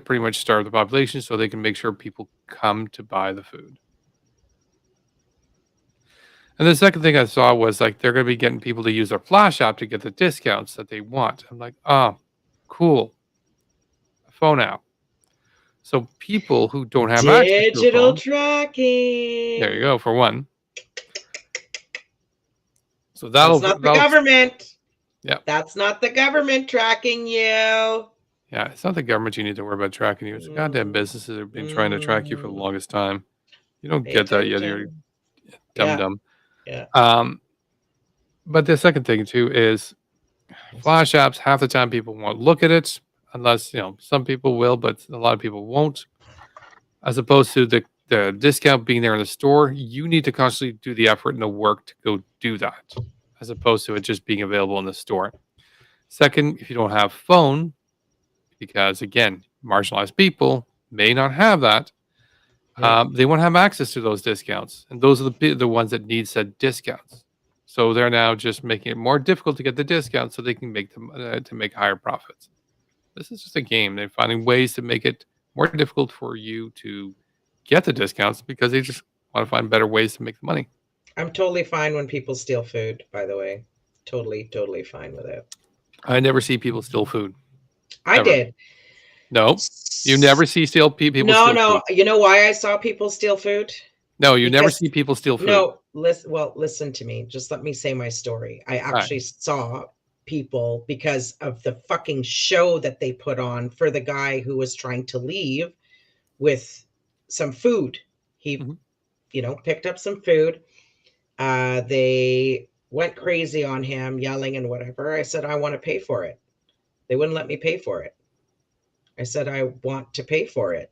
pretty much starve the population so they can make sure people come to buy the food. And the second thing I saw was like they're going to be getting people to use their Flash app to get the discounts that they want. I'm like, oh, cool, a phone app. So people who don't have access to a Digital phone, tracking. there you go for one. So That's not the government. Yeah. That's not the government tracking you. Yeah, it's not the government you need to worry about tracking you. It's the goddamn businesses that have been trying to track you for the longest time. You don't Pay get that yet. You're attention. dumb Yeah. dumb. Yeah. But the second thing too is Flash apps. Half the time, people won't look at it unless some people will, but a lot of people won't. As opposed to the discount being there in the store, you need to constantly do the effort and the work to go do that, as opposed to it just being available in the store. Second, if you don't have phone, because again, marginalized people may not have that. Yeah. They won't have access to those discounts, and those are the ones that need said discounts. So they're now just making it more difficult to get the discounts, so they can make them to make higher profits. This is just a game. They're finding ways to make it more difficult for you to get the discounts because they just want to find better ways to make the money. I'm totally fine when people steal food, by the way. Totally fine with it. I never see people steal food. I Ever. did. No, you never see people No, steal no. food. You know why I saw people steal food? No, you never Because- see people steal food. No, listen to me. Just let me say my story. I actually saw people because of the fucking show that they put on for the guy who was trying to leave with some food. He, picked up some food. They went crazy on him, yelling and whatever. I said, I want to pay for it. They wouldn't let me pay for it. I said, I want to pay for it.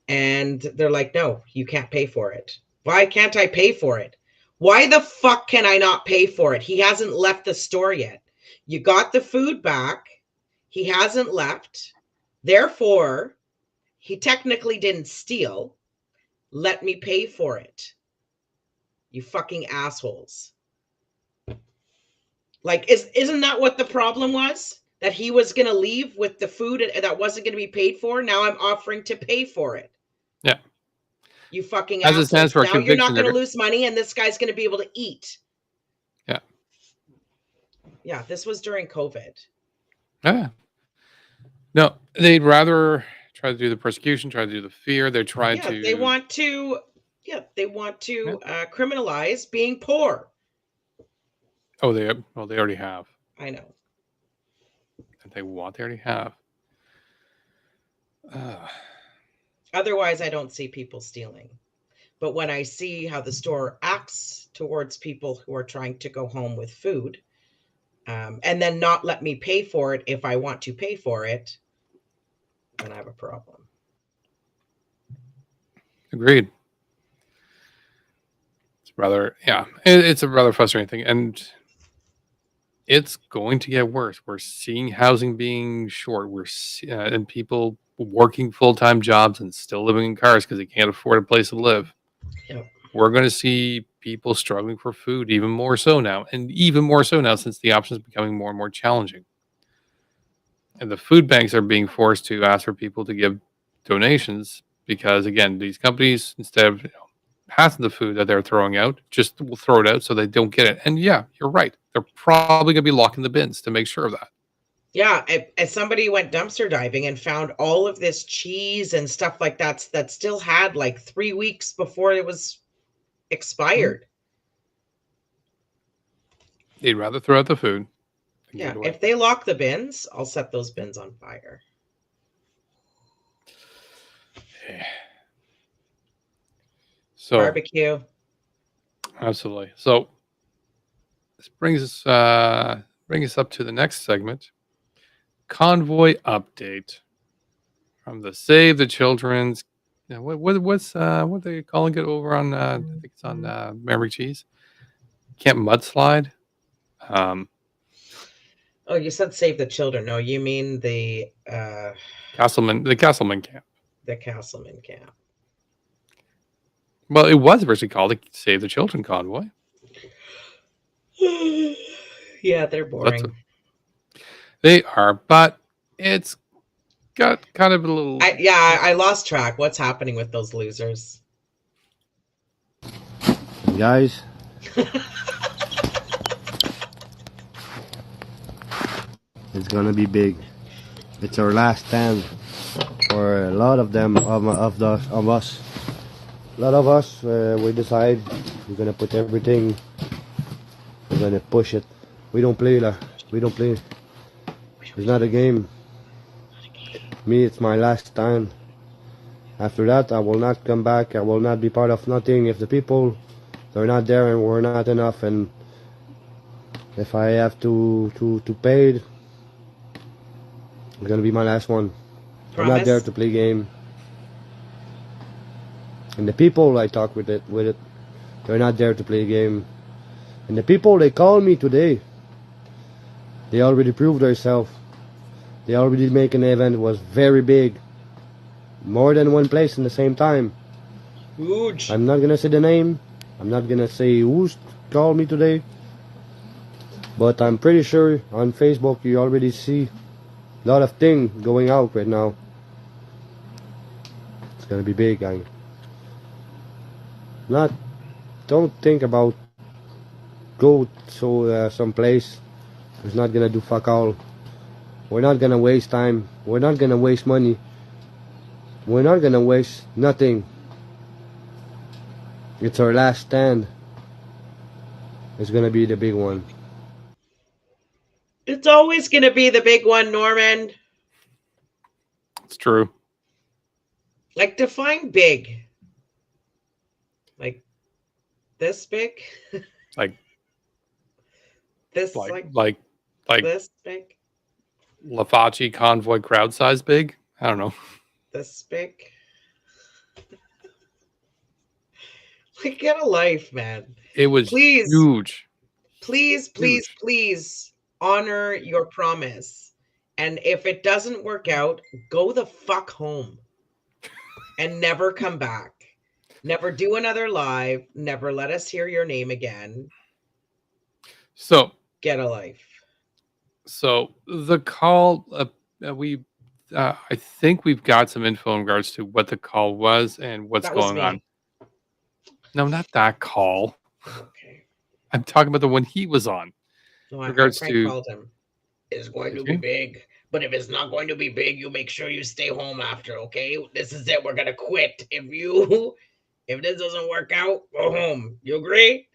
And they're like, no, you can't pay for it. Why can't I pay for it? Why the fuck can I not pay for it? He hasn't left the store yet. You got the food back. He hasn't left. Therefore, he technically didn't steal. Let me pay for it. You fucking assholes. Like, isn't that what the problem was? That he was going to leave with the food that wasn't going to be paid for? Now I'm offering to pay for it. Yeah. You fucking As it assholes. stands for Now you're not conviction, going to lose money and this guy's going to be able to eat. Yeah. Yeah, this was during COVID. Yeah. No, they'd rather try to do the persecution, try to do the fear. They're trying to. They want to criminalize being poor. Oh, they already have. I know. They already have. Otherwise, I don't see people stealing. But when I see how the store acts towards people who are trying to go home with food, and then not let me pay for it if I want to pay for it, then I have a problem. Agreed. It's a rather frustrating thing, and it's going to get worse. We're seeing housing being short. And people working full-time jobs and still living in cars because they can't afford a place to live. Yep. We're going to see people struggling for food even more so now, and even more so now since the option is becoming more and more challenging. And the food banks are being forced to ask for people to give donations because, again, these companies, instead of passing the food that they're throwing out, just will throw it out so they don't get it. And yeah, you're right. They're probably going to be locking the bins to make sure of that. Yeah, as somebody went dumpster diving and found all of this cheese and stuff like that still had like 3 weeks before it was expired. They'd rather throw out the food. Yeah, if they lock the bins, I'll set those bins on fire. So barbecue. Absolutely. So this brings us up to the next segment. Convoy update from the Save the Children's. What are they calling it over on? I think it's on Memory Cheese. Camp Mudslide. Oh, you said Save the Children. No, you mean the Castleman camp. The Castleman camp. Well, it was originally called the Save the Children Convoy. Yeah, they're boring. They are, but it's got kind of a little. I lost track. What's happening with those losers? Guys. It's gonna be big. It's our last stand for a lot of them of us. A lot of us, we decide we're gonna put everything. We're gonna push it. We don't play lah. We don't play. It's not a game. Me, it's my last stand. After that, I will not come back. I will not be part of nothing. If the people, they're not there and we're not enough, and If I have to pay it, it's gonna be my last one. I'm not there Promise? to play game. And the people I talk with it, they're not there to play game. And the people they call me today, they already proved themselves. They already make an event was very big. More than one place in the same time. Huge. I'm not gonna say the name. I'm not gonna say who's called me today. But I'm pretty sure on Facebook you already see a lot of things going out right now. It's gonna be big, gang. Don't think about go to some place. It's not gonna do fuck all. We're not gonna waste time. We're not gonna waste money. We're not gonna waste nothing. It's our last stand. It's gonna be the big one. It's always going to be the big one, Norman. It's true. Like, define big. Like, this big? Like This, like this big? Lafachi convoy crowd size big. I don't know. This big? Like, get a life, man. It was Please. huge. Please, please, please honor your promise. And if it doesn't work out, go the fuck home and never come back. Never do another live. Never let us hear your name again. So get a life. So the call, I think we've got some info in regards to what the call was and what's That was going me. on. No, not that call. Okay. I'm talking about the one he was on. No, In regards Frank to called him. It's going to Okay. be big, but if it's not going to be big, you make sure you stay home after. Okay, this is it. We're gonna quit if this doesn't work out. Go home. You agree?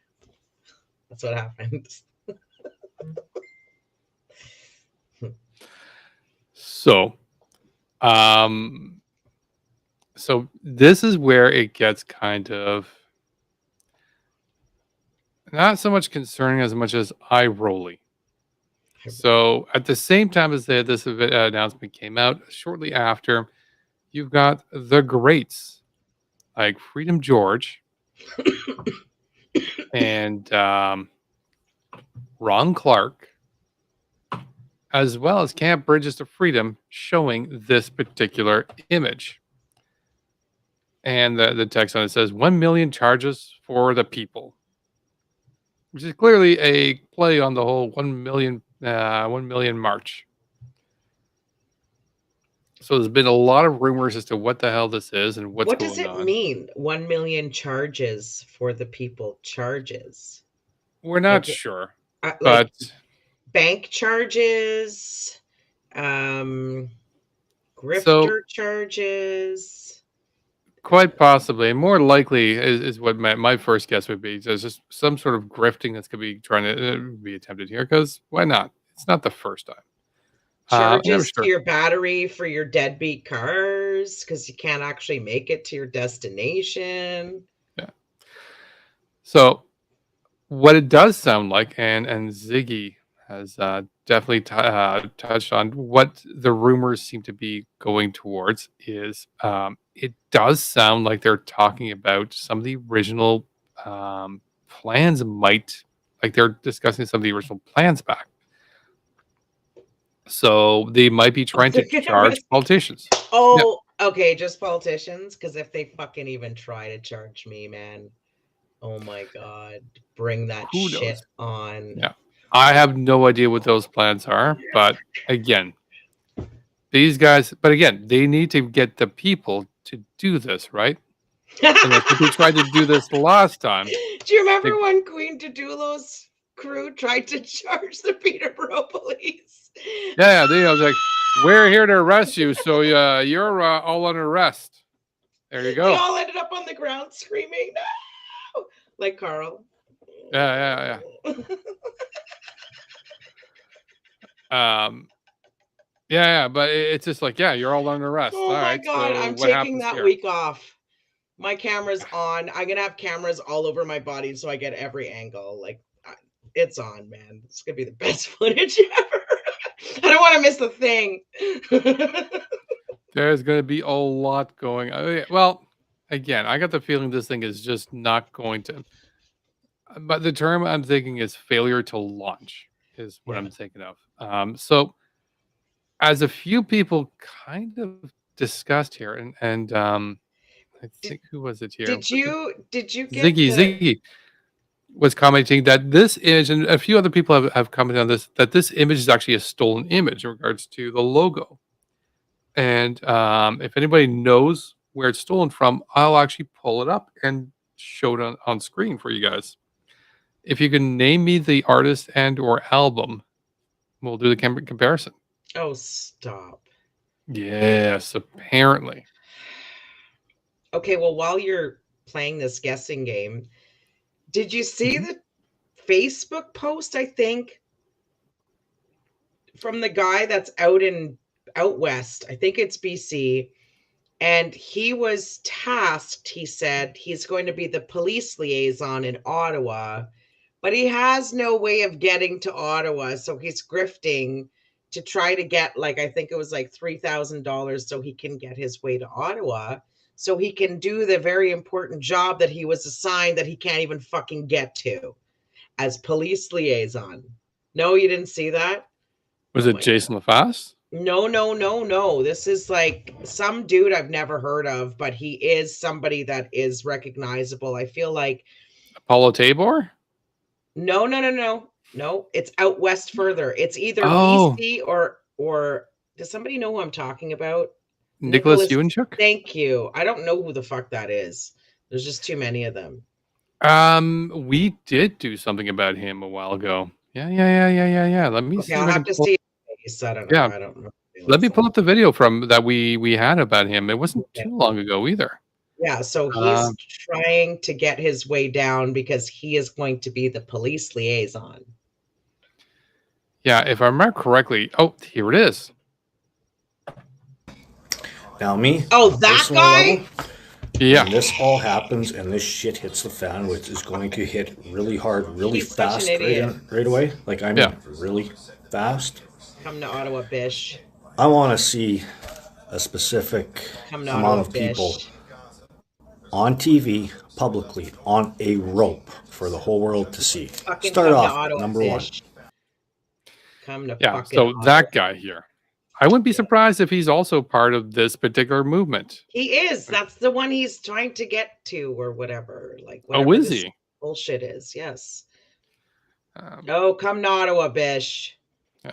That's what happened. So, so this is where it gets kind of not so much concerning as much as eye-rolly. So, at the same time as this announcement came out, shortly after, you've got the greats like Freedom George and Ron Clark, as well as Camp Bridges to Freedom, showing this particular image. And the text on it says 1 million charges for the people, which is clearly a play on the whole 1 million march. So there's been a lot of rumors as to what the hell this is and what's What going does it on. mean? 1 million charges for the people. Charges. We're not Like- sure, Like but bank charges, grifter charges. quite possibly, and more likely is what my first guess would be. There's just some sort of grifting that's going to be trying to be attempted here, because why not? It's not the first time. And I'm Charges sure. to your battery for your deadbeat cars because you can't actually make it to your destination. Yeah. So what it does sound like, and Ziggy has definitely touched on what the rumors seem to be going towards, is it does sound like they're talking about some of the original plans like they're discussing some of the original plans back. So they might be trying to charge politicians. Oh, okay, just politicians. Because if they fucking even try to charge me, man, oh my god, bring that Who shit knows? on. Yeah, I have no idea what those plans are, but again, these guys. But again, they need to get the people to do this, right? And that's what they tried to do this last time. Do you remember when Queen Didulo's crew tried to charge the Peterborough police? Yeah, they was like, "We're here to arrest you, so you're all under arrest." There you They go. all ended up on the ground screaming, "No!" Like Carl. Yeah. Yeah, but it's just like, yeah, you're all under arrest. Oh all my right, god, so I'm what taking happens that here? week off. My camera's on. I'm gonna have cameras all over my body so I get every angle. Like, It's on, man. It's gonna be the best footage ever. I don't want to miss the thing. There's going to be a lot going. Well, again, I got the feeling this thing is just not going to. But the term I'm thinking is failure to launch is what Yeah. I'm thinking of. So as a few people kind of discussed here, and I Did, think who was it here? did you get Ziggy the Ziggy was commenting that this image, and a few other people have commented on this, that this image is actually a stolen image in regards to the logo. And if anybody knows where it's stolen from, I'll actually pull it up and show it on screen for you guys. If you can name me the artist and or album, we'll do the comparison. Oh, stop. Yes, apparently. Okay, well, while you're playing this guessing game, did you see Mhm. the Facebook post, I think, from the guy that's out west? I think it's BC. And he was tasked, he said, he's going to be the police liaison in Ottawa, but he has no way of getting to Ottawa. So he's grifting to try to get, like, I think it was like $3,000 so he can get his way to Ottawa. So he can do the very important job that he was assigned that he can't even fucking get to as police liaison. No, you didn't see that? Was Oh it my God. Jason LaFasse? No. This is like some dude I've never heard of, but he is somebody that is recognizable. I feel like Apollo Tabor? no. It's out west further. It's either Oh, BC or does somebody know who I'm talking about? Nicholas Nicholas. Ewanchuk? Thank you. I don't know who the fuck that is. There's just too many of them. We did do something about him a while ago. Yeah. Let me Okay, see if I'll I have can to pull. see his face. I don't know. Yeah, I don't know what he let me looks pull like. up the video from that we had about him. It wasn't Okay. too long ago either. Yeah, so he's Um, trying to get his way down because he is going to be the police liaison. yeah, if I remember correctly. Oh, here it is. Now me, Oh, that personal guy? level, Yeah, when this all happens and this shit hits the fan, which is going to hit really hard, really He's such fast an idiot. right away, like I mean yeah. really fast, Come to Ottawa, bish. I want to see a specific Come to amount Ottawa, of people bish. on TV, publicly, on a rope for the whole world to see. Fucking Start come to off with Ottawa, number one. bish. Come to Yeah, fucking so Ottawa. that guy here. I wouldn't be surprised if he's also part of this particular movement. He is. That's the one he's trying to get to or whatever. Like Oh, whatever is this he? bullshit is. Yes. Um, Oh, come to Ottawa, bish. yeah.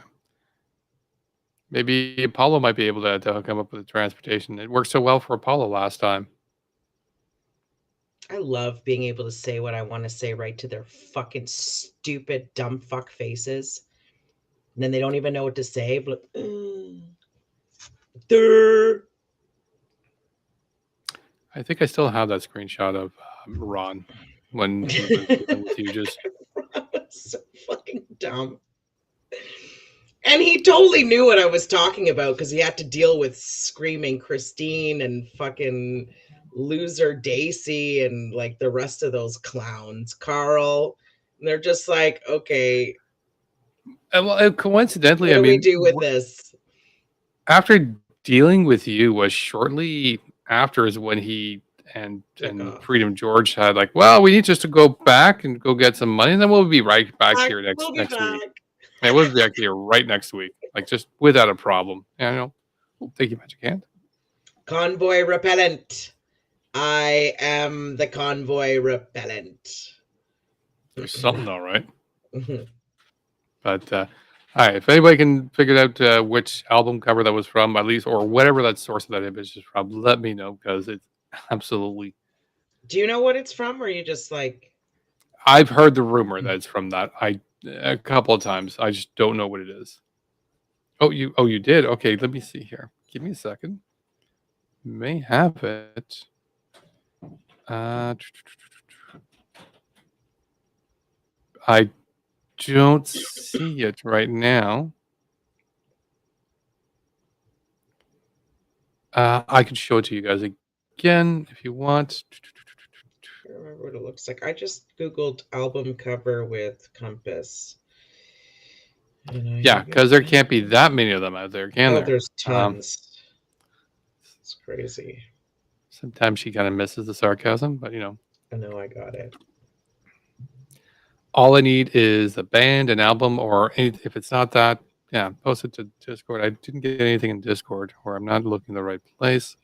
Maybe Apollo might be able to hook him up with the transportation. It worked so well for Apollo last time. I love being able to say what I want to say right to their fucking stupid, dumb fuck faces. And then they don't even know what to say. But, Durr. I think I still have that screenshot of Ron when he was dealing with you. Just So fucking dumb. And he totally knew what I was talking about because he had to deal with screaming Christine and fucking loser Daisy and like the rest of those clowns, Carl. And they're just like, okay, well, coincidentally, what I do we mean, do with this? after dealing with you was shortly after is when he and Took off. Freedom George had like, well, we need just to go back and go get some money, and then we'll be right back here We'll be next back. week. And we'll be back here right next week, like just without a problem. Yeah, I know. Oh, thank you, Magic Hand. Convoy repellent. I am the convoy repellent. There's something, all right. Mhm. But all right, if anybody can figure out which album cover that was from, at least, or whatever that source of that image is from, let me know because it's absolutely. Do you know what it's from, or you just like? I've heard the rumor that it's from that. A couple of times. I just don't know what it is. Oh, you did. Okay, let me see here. Give me a second. May have it. I don't see it right now. I can show it to you guys again if you want. can't remember what it looks like. I just Googled album cover with compass. Yeah, because there can't be that many of them out there, can Oh, there? there's tons. It's crazy. Sometimes she kind of misses the sarcasm, but I know, I got it. all I need is a band, an album, or if it's not that, yeah, post it to Discord. I didn't get anything in Discord, or I'm not looking in the right place.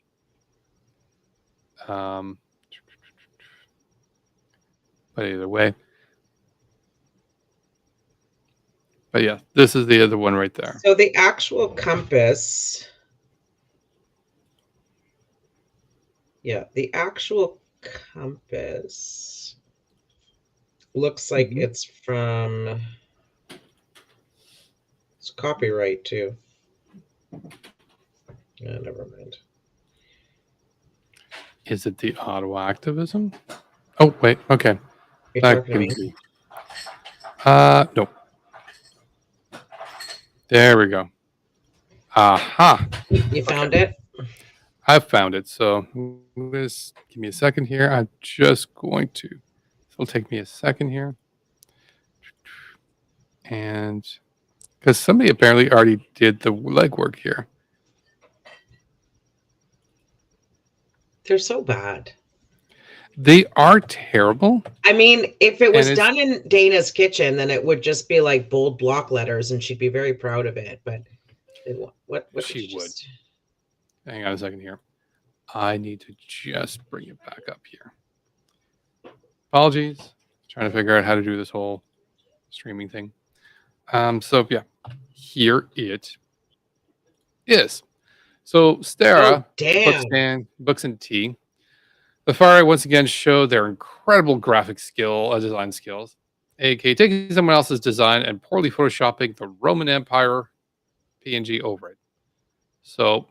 But either way. But yeah, this is the other one right there. So the actual compass. Yeah, the actual compass looks like it's from. It's copyright too. Never mind. Is it the auto activism? Oh wait, okay. You're That talking to can me? be. No. There we go. Aha. You found it? I found it. So just give me a second here. I'm just going to. It'll take me a second here. And because somebody apparently already did the legwork here. They're so bad. They are terrible. I mean, if it was And done in Dana's kitchen, then it would just be like bold block letters, and she'd be very proud of it. But what did She you would. just- Hang on a second here. I need to just bring it back up here. Apologies. Trying to figure out how to do this whole streaming thing. So yeah, here it is. So Stara, Oh, damn. Books and Tea. The Far Right once again show their incredible graphic design skills, aka taking someone else's design and poorly photoshopping the Roman Empire PNG over it. So,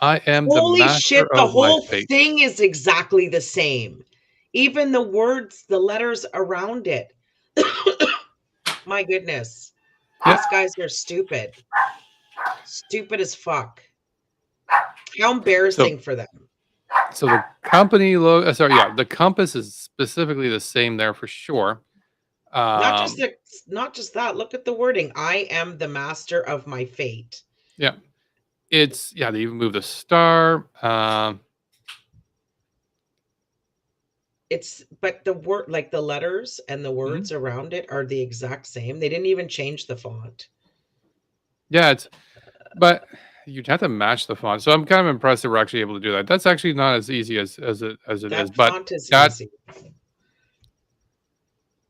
I am Holy the master shit, the of my whole fate. thing is exactly the same. Even the words, the letters around it. My goodness. Yeah. These guys are stupid. Stupid as fuck. How embarrassing for them. So the company logo, the compass is specifically the same there for sure. Not just that. Look at the wording. I am the master of my fate. Yeah. They even move the star. But the word, like the letters and the words around it are the exact same. They didn't even change the font. Yeah, but you'd have to match the font. So I'm kind of impressed that we're actually able to do that. That's actually not as easy as it is. But font is easy.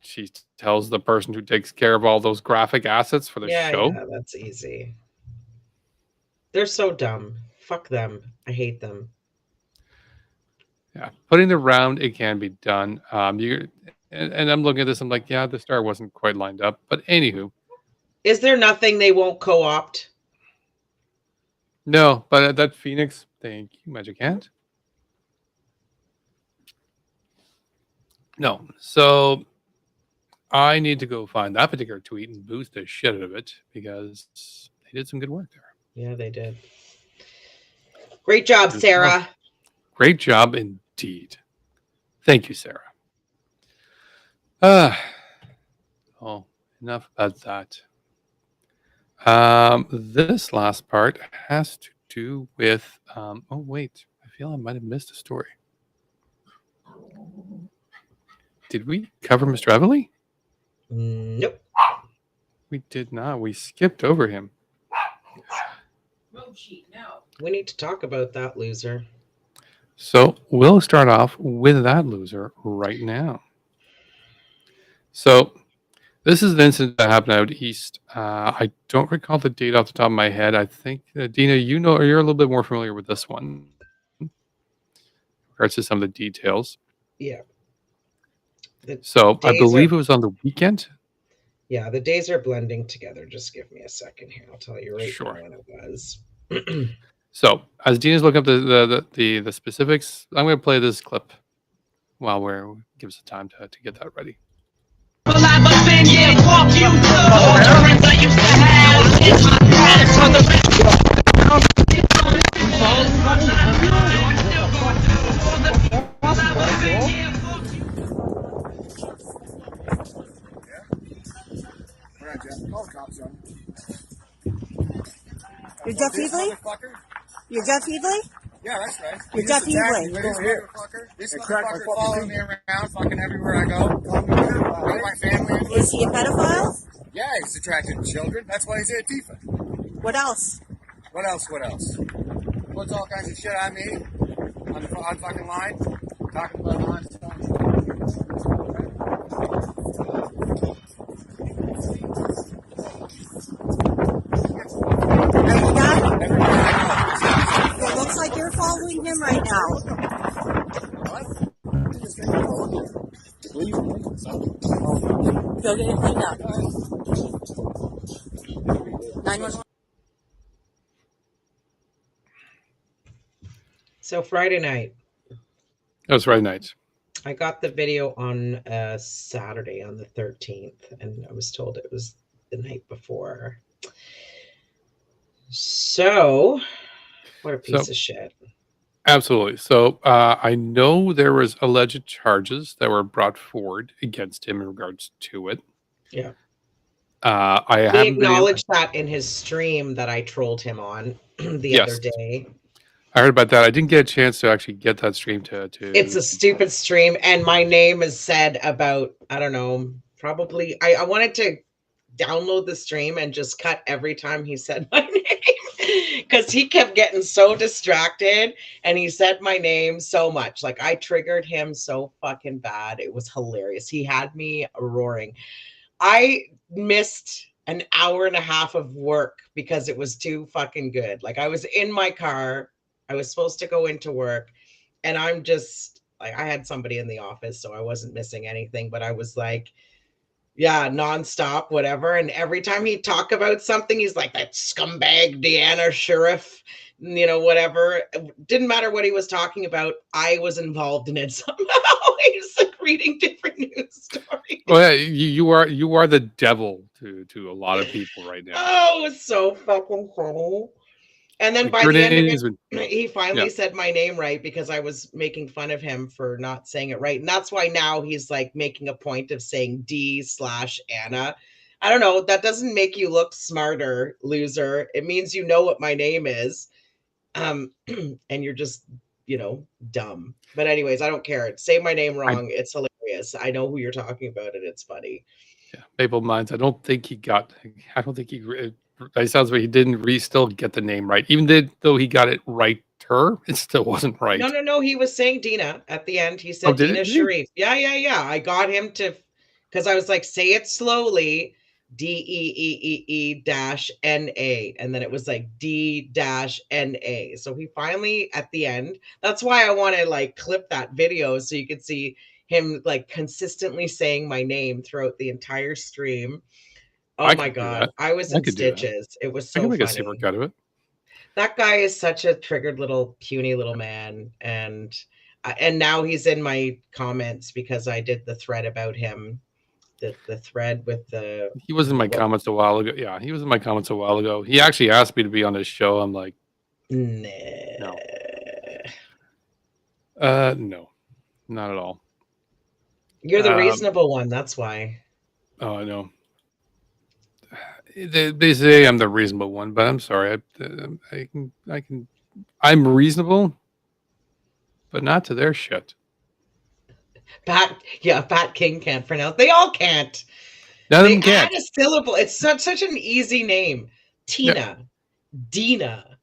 She tells the person who takes care of all those graphic assets for the show. Yeah, that's easy. They're so dumb. Fuck them. I hate them. Yeah, putting the round, it can be done. And I'm looking at this. I'm like, yeah, the star wasn't quite lined up. But anywho, is there nothing they won't co-opt? No, but that Phoenix, thank you, Magic Hand. No, so I need to go find that particular tweet and boost the shit out of it because they did some good work there. Yeah, they did. Great job, Sarah. Great job indeed. Thank you, Sarah. Enough about that. This last part has to do with oh wait, I feel I might have missed a story. Did we cover Mr. Everly? Nope. We did not. We skipped over him. No. We need to talk about that loser. So we'll start off with that loser right now. So this is an incident that happened out east. I don't recall the date off the top of my head. I think, Deana, you're a little bit more familiar with this one in regards to some of the details. Yeah. So I believe it was on the weekend. Yeah, the days are blending together. Just give me a second here. I'll tell you right Sure. now when it was. So as Deana's looking up the specifics, I'm going to play this clip while give us time to get that ready. You're Jeff Heatley? You're Jeff Heatley? Yeah, that's right. You're Jeff Heatley. This motherfucker following me around, fucking everywhere I go. Bring my family into it. Is he a pedophile? Yeah, he's attracting children. That's why he's Antifa. What else? What else? Puts all kinds of shit on me on fucking line. Talking about nonsense. Are you done? It looks like you're following him right now. Go get it cleaned up. 911. So Friday night, That was Friday night. I got the video on Saturday on the 13th, and I was told it was the night before. So, what a piece of shit. Absolutely. So I know there was alleged charges that were brought forward against him in regards to it. Yeah. I He haven't been able- acknowledged that in his stream that I trolled him on the other day. I heard about that. I didn't get a chance to actually get that stream to It's a stupid stream, and my name is said about, I don't know, probably, I wanted to download the stream and just cut every time he said my name, because he kept getting so distracted, and he said my name so much. Like, I triggered him so fucking bad. It was hilarious. He had me roaring. I missed an hour and a half of work because it was too fucking good. Like, I was in my car. I was supposed to go into work, and I'm just like, I had somebody in the office, so I wasn't missing anything, but I was like, yeah, nonstop, whatever. And every time he'd talk about something, he's like, that scumbag Deana Sheriff, you know, whatever. It didn't matter what he was talking about. I was involved in it somehow. He's like reading different news stories. Oh yeah, you are the devil to a lot of people right now. Oh, it was so fucking funny. And then Like, by your the end of name it, has been- he finally yeah. said my name right, because I was making fun of him for not saying it right. And that's why now he's like making a point of saying D/Anna. I don't know. That doesn't make you look smarter, loser. It means you know what my name is. And you're just, you know, dumb. But anyways, I don't care. Say my name wrong. It's hilarious. I know who you're talking about, and it's funny. Yeah, Maple Mines. I don't think he. It sounds like he didn't still get the name right, even though he got it right. It still wasn't right. No. He was saying Dina at the end. He Oh, said did Dina it? Did he? Sharif. Yeah. I got him to, because I was like, say it slowly, DEEE-NA, and then it was like D-NA. So he finally at the end. That's why I want to like clip that video so you could see him like consistently saying my name throughout the entire stream. Oh my God, I was in stitches. It was so I can make funny. a super cut of it. That guy is such a triggered little puny little man, and now he's in my comments because I did the thread about him, the thread with the. He was in my comments a while ago. Yeah, he was in my comments a while ago. He actually asked me to be on his show. I'm like, no, no, not at all. You're the reasonable one. That's why. Oh, I know. They say I'm the reasonable one, but I'm sorry. I'm reasonable, but not to their shit. Pat King can't pronounce. They all can't. None of they them can't. add a syllable. It's such an easy name. Tina, Dina.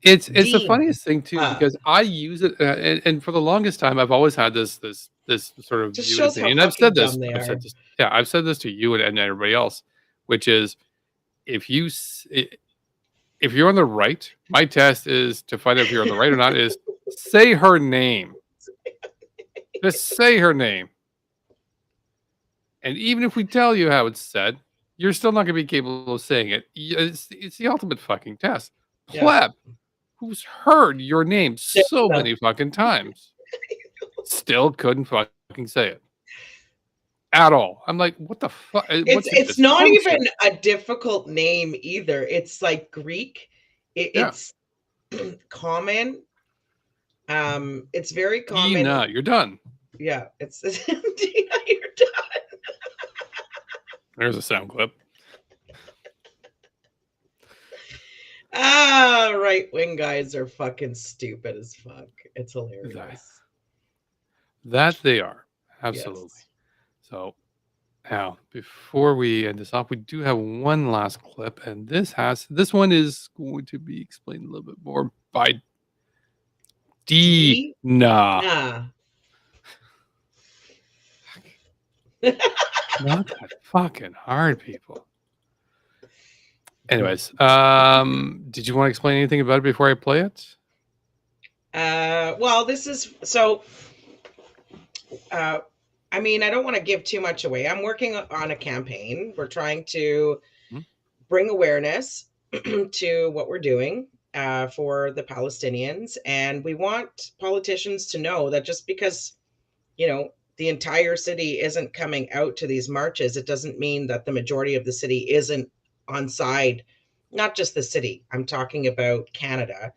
It's the funniest thing too, because I use it, and for the longest time, I've always had this sort of just view shows of how me, and I've said this. dumb they are. I've said this to you and everybody else, which is if you're on the right, my test is to find out if you're on the right or not. Is say her name. Just say her name, and even if we tell you how it's said, you're still not going to be capable of saying it. It's the ultimate fucking test. Pleb. Who's heard your name so many fucking times, still couldn't fucking say it at all. I'm like, what the fuck? It's not even a difficult name either. It's like Greek. It's common. It's very common. Dina, you're done. Yeah, it's Dina, you're done. There's a sound clip. Right-wing guys are fucking stupid as fuck. It's That, hilarious. that they are. Absolutely. Yes. So now, before we end this off, we do have one last clip, and this one is going to be explained a little bit more by D? Deana. Nah. Not that fucking hard, people. Anyways, did you want to explain anything about it before I play it? Well, this is so. I mean, I don't want to give too much away. I'm working on a campaign. We're trying to Hmm? bring awareness to what we're doing for the Palestinians, and we want politicians to know that just because the entire city isn't coming out to these marches, it doesn't mean that the majority of the city isn't on side. Not just the city. I'm talking about Canada.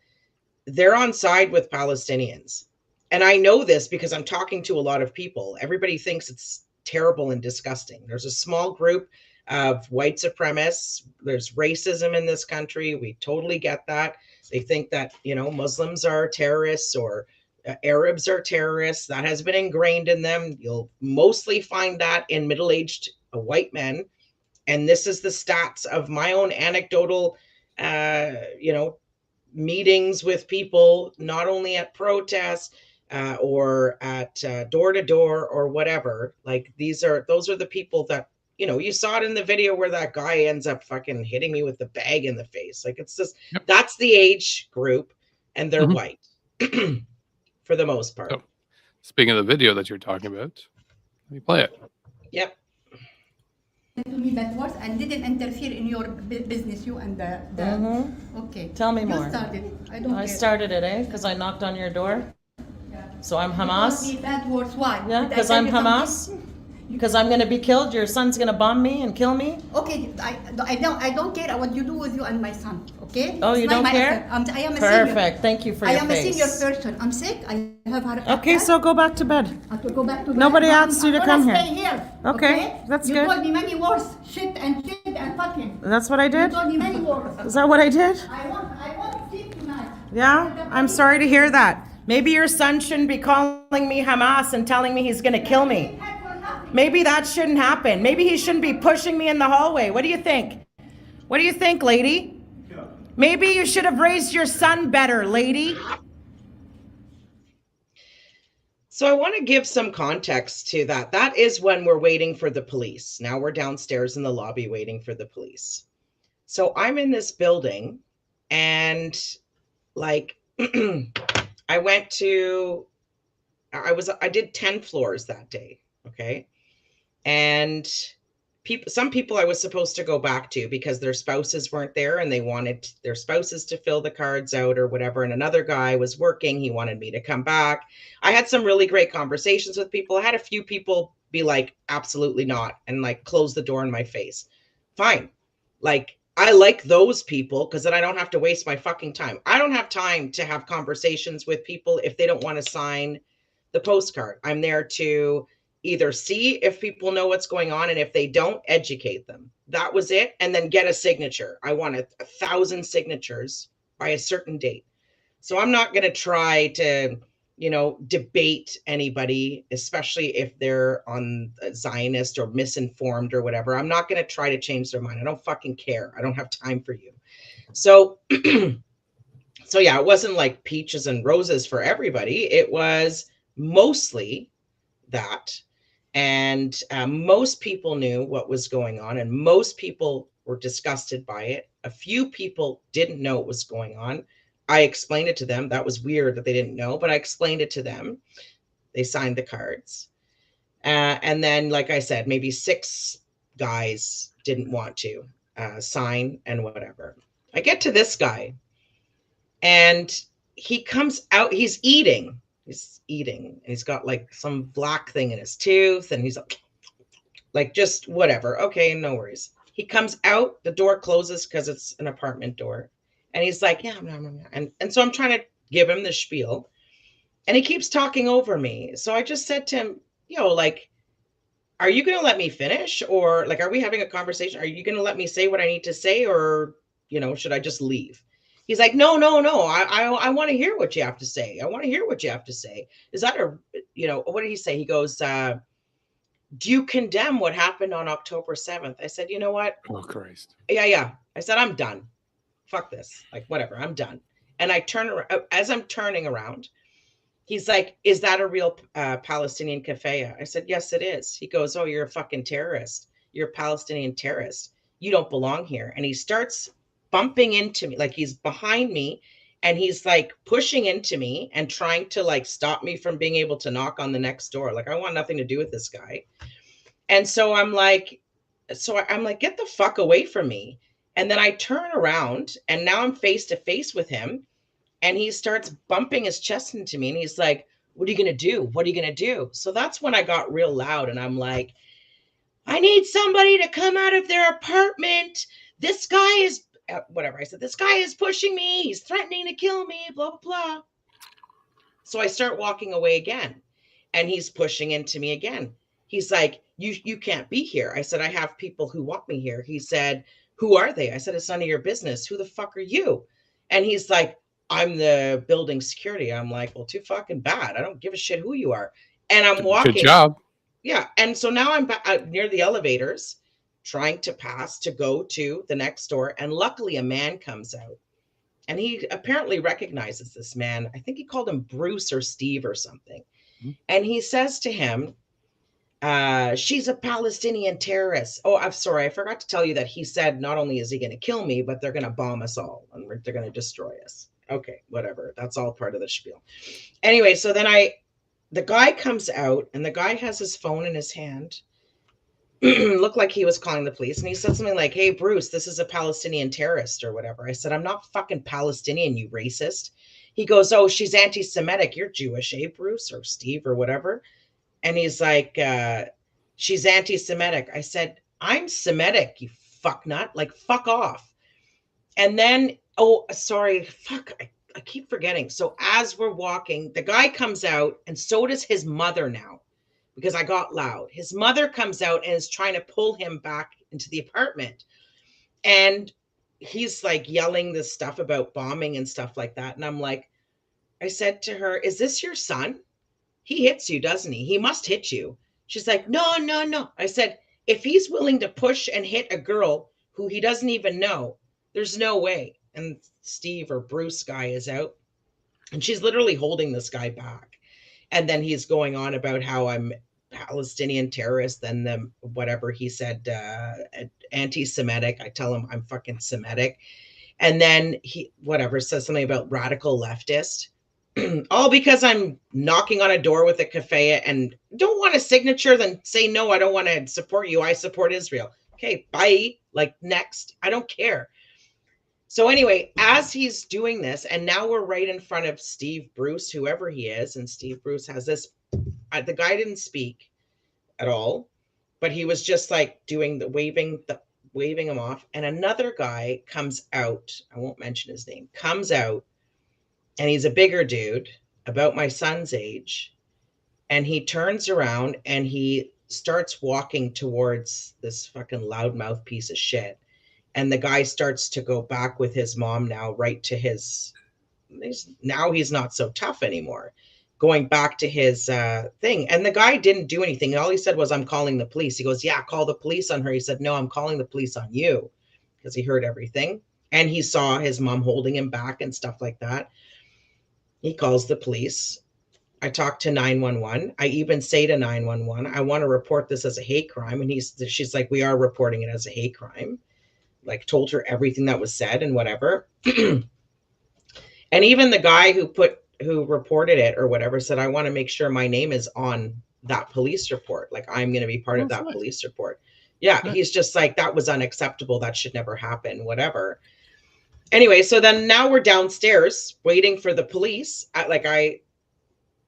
They're on side with Palestinians. And I know this because I'm talking to a lot of people. Everybody thinks it's terrible and disgusting. There's a small group of white supremacists. There's racism in this country. We totally get that. They think that, Muslims are terrorists or Arabs are terrorists. That has been ingrained in them. You'll mostly find that in middle aged white men. And this is the stats of my own anecdotal, meetings with people, not only at protests or at door to door or whatever. Like those are the people that, you saw it in the video where that guy ends up fucking hitting me with the bag in the face. Like it's just, Yep. that's the age group and they're Mhm. white for the most part. So, speaking of the video that you're talking about, let me play it. Yep. To me that words and didn't interfere in your business, you and the okay. Tell me You more. started. I don't I care. started it, because I knocked on your door. So I'm You told Hamas. me bad words. Why? Yeah, Did I because tell I'm you Hamas. something? Because I'm gonna be killed. Your son's gonna bomb me and kill me. Okay, I don't care what you do with you and my son. Okay. Oh, you It's not don't my care? affair. I am a Perfect. senior. Thank you for I your am a face. senior person. I'm sick. I have heart Okay, attack. so go back to bed. I have to go back to Nobody bed. asked you to I'm come gonna here. Stay here. Okay, that's you good. You told me many words. Shit and fucking. That's what I You did? told me many words. Is that what I did? I want sleep tonight. Yeah, I'm sorry to hear that. Maybe your son shouldn't be calling me Hamas and telling me he's gonna kill me. Maybe that shouldn't happen. Maybe he shouldn't be pushing me in the hallway. What do you think? What do you think, lady? Maybe you should have raised your son better, lady. So I want to give some context to that. That is when we're waiting for the police. Now we're downstairs in the lobby waiting for the police. So I'm in this building and like I did 10 floors that day, okay? And some people I was supposed to go back to because their spouses weren't there and they wanted their spouses to fill the cards out or whatever. And another guy was working. He wanted me to come back. I had some really great conversations with people. I had a few people be like, absolutely not, and like close the door in my face. Fine. Like, I like those people because then I don't have to waste my fucking time. I don't have time to have conversations with people if they don't want to sign the postcard. I'm there to either see if people know what's going on, and if they don't, educate them. That was it. And then get a signature. I want 1,000 signatures by a certain date. So I'm not going to try to, debate anybody, especially if they're on Zionist or misinformed or whatever. I'm not going to try to change their mind. I don't fucking care. I don't have time for you. So, so yeah, it wasn't like peaches and roses for everybody. It was mostly that. And most people knew what was going on, and most people were disgusted by it. A few people didn't know what was going on. I explained it to them. That was weird that they didn't know, but I explained it to them. They signed the cards. And then, like I said, maybe 6 guys didn't want to sign and whatever. I get to this guy, and he comes out. He's eating, and he's got like some black thing in his tooth, and he's like just whatever. Okay, no worries. He comes out, the door closes because it's an apartment door, and he's like, yeah, and so I'm trying to give him the spiel, and he keeps talking over me. So I just said to him, like, are you going to let me finish, or like, are we having a conversation? Are you going to let me say what I need to say, or should I just leave? He's like, no, no, no. I want to hear what you have to say. I want to hear what you have to say. Is that what did he say? He goes, do you condemn what happened on October 7th? I said, you know what? Oh, Christ. Yeah. I said, I'm done. Fuck this. Like, whatever. I'm done. And I turn around. As I'm turning around, he's like, is that a real Palestinian kafaya? I said, yes, it is. He goes, oh, you're a fucking terrorist. You're a Palestinian terrorist. You don't belong here. And he starts bumping into me. Like, he's behind me and he's like pushing into me and trying to like stop me from being able to knock on the next door. Like, I want nothing to do with this guy. And so I'm like, get the fuck away from me. And then I turn around and now I'm face to face with him. And he starts bumping his chest into me. And he's like, what are you going to do? What are you going to do? So that's when I got real loud. And I'm like, I need somebody to come out of their apartment. This guy is, whatever. I said, this guy is pushing me. He's threatening to kill me, blah, blah, blah. So I start walking away again. And he's pushing into me again. He's like, you can't be here. I said, I have people who want me here. He said, who are they? I said, it's none of your business. Who the fuck are you? And he's like, I'm the building security. I'm like, well, too fucking bad. I don't give a shit who you are. And I'm walking. Good job. Yeah. And so now I'm back near the elevators trying to pass to go to the next door. And luckily a man comes out and he apparently recognizes this man. I think he called him Bruce or Steve or something. Mm-hmm. And he says to him, she's a Palestinian terrorist. Oh, I'm sorry. I forgot to tell you that he said not only is he going to kill me, but they're going to bomb us all and they're going to destroy us. Okay, whatever. That's all part of the spiel. Anyway, so then the guy comes out and the guy has his phone in his hand. Looked like he was calling the police. And he said something like, hey, Bruce, this is a Palestinian terrorist or whatever. I said, I'm not fucking Palestinian, you racist. He goes, oh, she's anti-Semitic. You're Jewish, eh, Bruce or Steve or whatever. And he's like, she's anti-Semitic. I said, I'm Semitic, you fucknut. Like, fuck off. And then, oh, sorry, fuck, I keep forgetting. So as we're walking, the guy comes out and so does his mother now because I got loud. His mother comes out and is trying to pull him back into the apartment. And he's like yelling this stuff about bombing and stuff like that. And I'm like, I said to her, is this your son? He hits you, doesn't he? He must hit you. She's like, no, no, no. I said, if he's willing to push and hit a girl who he doesn't even know, there's no way. And Steve or Bruce guy is out. And she's literally holding this guy back. And then he's going on about how I'm Palestinian terrorist. Then whatever he said, anti-Semitic. I tell him I'm fucking Semitic. And then he, whatever, says something about radical leftist. All because I'm knocking on a door with a kafaya and don't want a signature, then say, no, I don't want to support you. I support Israel. Okay, bye. Like, next. I don't care. So anyway, as he's doing this, and now we're right in front of Steve Bruce, whoever he is, and Steve Bruce has this, the guy didn't speak at all, but he was just like doing the waving him off. And another guy comes out, I won't mention his name, comes out, and he's a bigger dude, about my son's age. And he turns around and he starts walking towards this fucking loudmouth piece of shit. And the guy starts to go back with his mom now, right to now he's not so tough anymore, going back to his thing. And the guy didn't do anything. All he said was, I'm calling the police. He goes, yeah, call the police on her. He said, no, I'm calling the police on you, because he heard everything. And he saw his mom holding him back and stuff like that. He calls the police. I talk to 911. I even say to 911, I want to report this as a hate crime. And she's like, we are reporting it as a hate crime. Like, told her everything that was said and whatever. And even the guy who reported it or whatever said, I want to make sure my name is on that police report. Like, I'm going to be part of that police report. Yeah. Nice. He's just like, that was unacceptable. That should never happen, whatever. Anyway, so then now we're downstairs waiting for the police.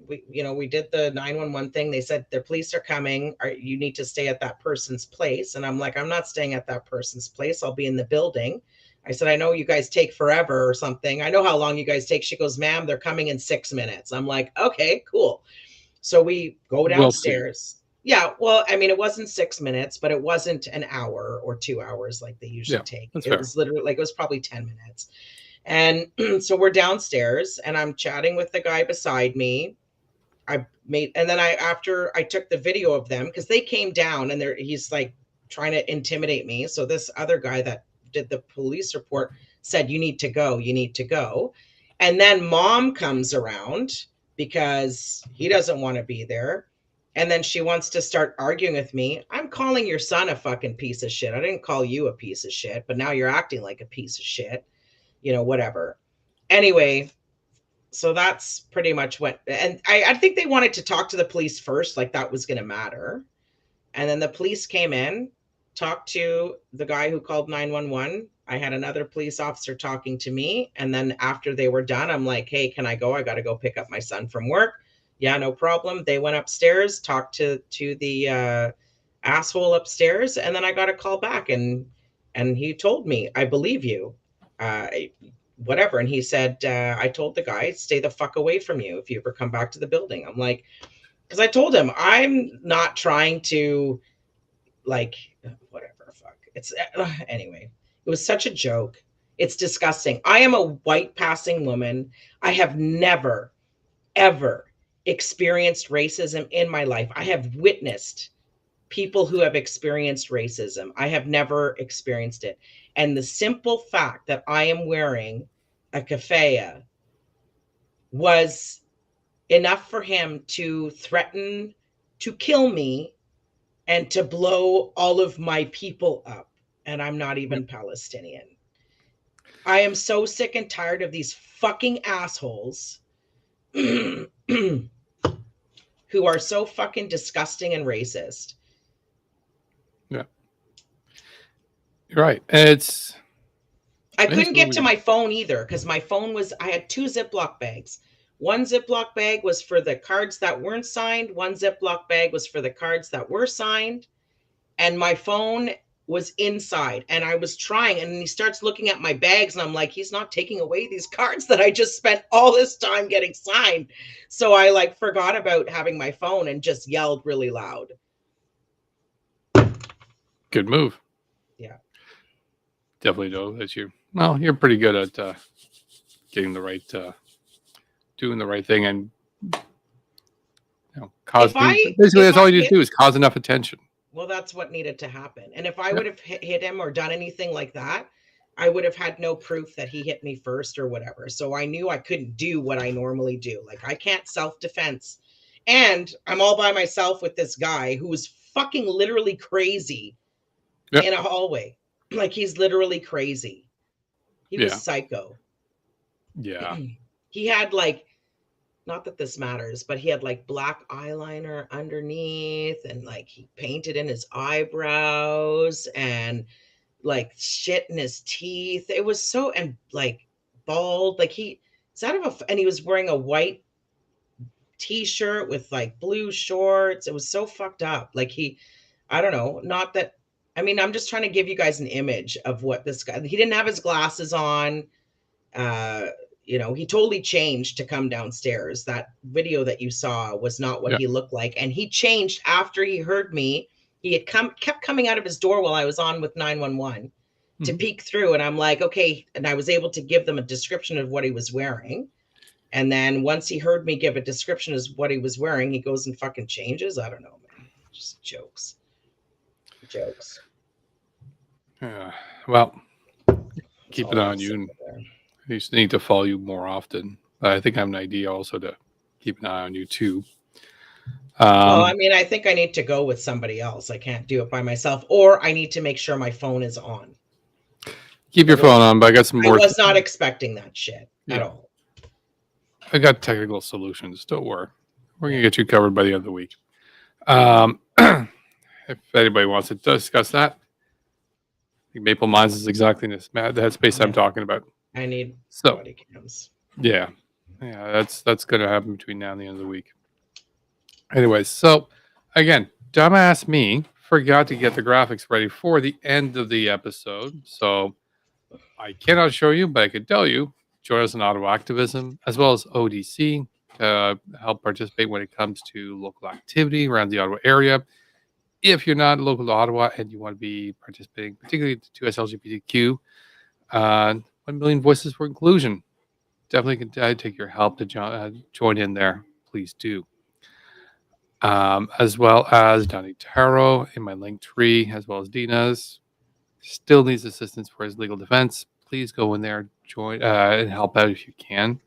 We did the 911 thing. They said the police are coming. You need to stay at that person's place. And I'm like, I'm not staying at that person's place. I'll be in the building. I said, I know you guys take forever or something. I know how long you guys take. She goes, ma'am, they're coming in 6 minutes. I'm like, okay, cool. So we go downstairs. Yeah, well, I mean, it wasn't 6 minutes, but it wasn't an hour or 2 hours like they usually take. It was literally like, it was probably 10 minutes. And so we're downstairs and I'm chatting with the guy beside me. And then after I took the video of them, because they came down and he's like trying to intimidate me. So this other guy that did the police report said, you need to go, you need to go. And then mom comes around because he doesn't want to be there. And then she wants to start arguing with me. I'm calling your son a fucking piece of shit. I didn't call you a piece of shit, but now you're acting like a piece of shit, whatever. Anyway, so that's pretty much what, and I think they wanted to talk to the police first, like that was going to matter. And then the police came in, talked to the guy who called 911. I had another police officer talking to me. And then after they were done, I'm like, hey, can I go? I got to go pick up my son from work. Yeah, no problem. They went upstairs, talked to the asshole upstairs. And then I got a call back and he told me, I believe you. Whatever. And he said, I told the guy, stay the fuck away from you if you ever come back to the building. I'm like, because I told him I'm not trying to whatever, fuck. It's anyway, it was such a joke. It's disgusting. I am a white passing woman. I have never, ever experienced racism in my life. I have witnessed people who have experienced racism. I have never experienced it. And the simple fact that I am wearing a keffiyeh was enough for him to threaten to kill me and to blow all of my people up. And I'm not even Palestinian. I am so sick and tired of these fucking assholes who are so fucking disgusting and racist. Yeah. You're right. I couldn't get to my phone either because my phone I had 2 Ziploc bags. One Ziploc bag was for the cards that weren't signed. One Ziploc bag was for the cards that were signed. And my phone was inside. And I was trying. And he starts looking at my bags. And I'm like, he's not taking away these cards that I just spent all this time getting signed. So I forgot about having my phone and just yelled really loud. Good move. Yeah. Definitely know that you're pretty good at getting the right, doing the right thing and, basically that's all you need to do is cause enough attention. Well, that's what needed to happen. And if I would have hit him or done anything like that, I would have had no proof that he hit me first or whatever. So I knew I couldn't do what I normally do. Like, I can't self-defense. And I'm all by myself with this guy who was fucking literally crazy in a hallway. Like, he's literally crazy. He was psycho. Yeah. He had not that this matters, but he had black eyeliner underneath and he painted in his eyebrows and shit in his teeth. It was so, and bald, and he was wearing a white t-shirt with blue shorts. It was so fucked up. I don't know, not that, I mean, I'm just trying to give you guys an image of what this guy, he didn't have his glasses on. He totally changed to come downstairs. That video that you saw was not what he looked like. And he changed after he heard me. He had kept coming out of his door while I was on with 911 to peek through. And I'm like, okay. And I was able to give them a description of what he was wearing. And then once he heard me give a description of what he was wearing, he goes and fucking changes. I don't know, man. Just jokes. Well, keep an eye on you. And I just need to follow you more often. I think I have an idea also to keep an eye on you too. Well, I mean, I think I need to go with somebody else. I can't do it by myself, or I need to make sure my phone is on. Keep your phone on, but I got some more. I was not expecting that shit at all. I got technical solutions. Don't worry. We're going to get you covered by the end of the week. If anybody wants to discuss that, I think Maple Mines is exactly the headspace I'm talking about. I need body cams. Yeah, that's going to happen between now and the end of the week. Anyways, so again, dumbass me forgot to get the graphics ready for the end of the episode. So I cannot show you, but I can tell you, join us in Ottawa Activism as well as ODC to help participate when it comes to local activity around the Ottawa area. If you're not local to Ottawa and you want to be participating, particularly to SLGBTQ, 1 million voices for inclusion. Definitely can take your help to join in there. Please do. As well as Donnie Taro in my link tree, as well as Dina's. Still needs assistance for his legal defense. Please go in there, join, and help out if you can.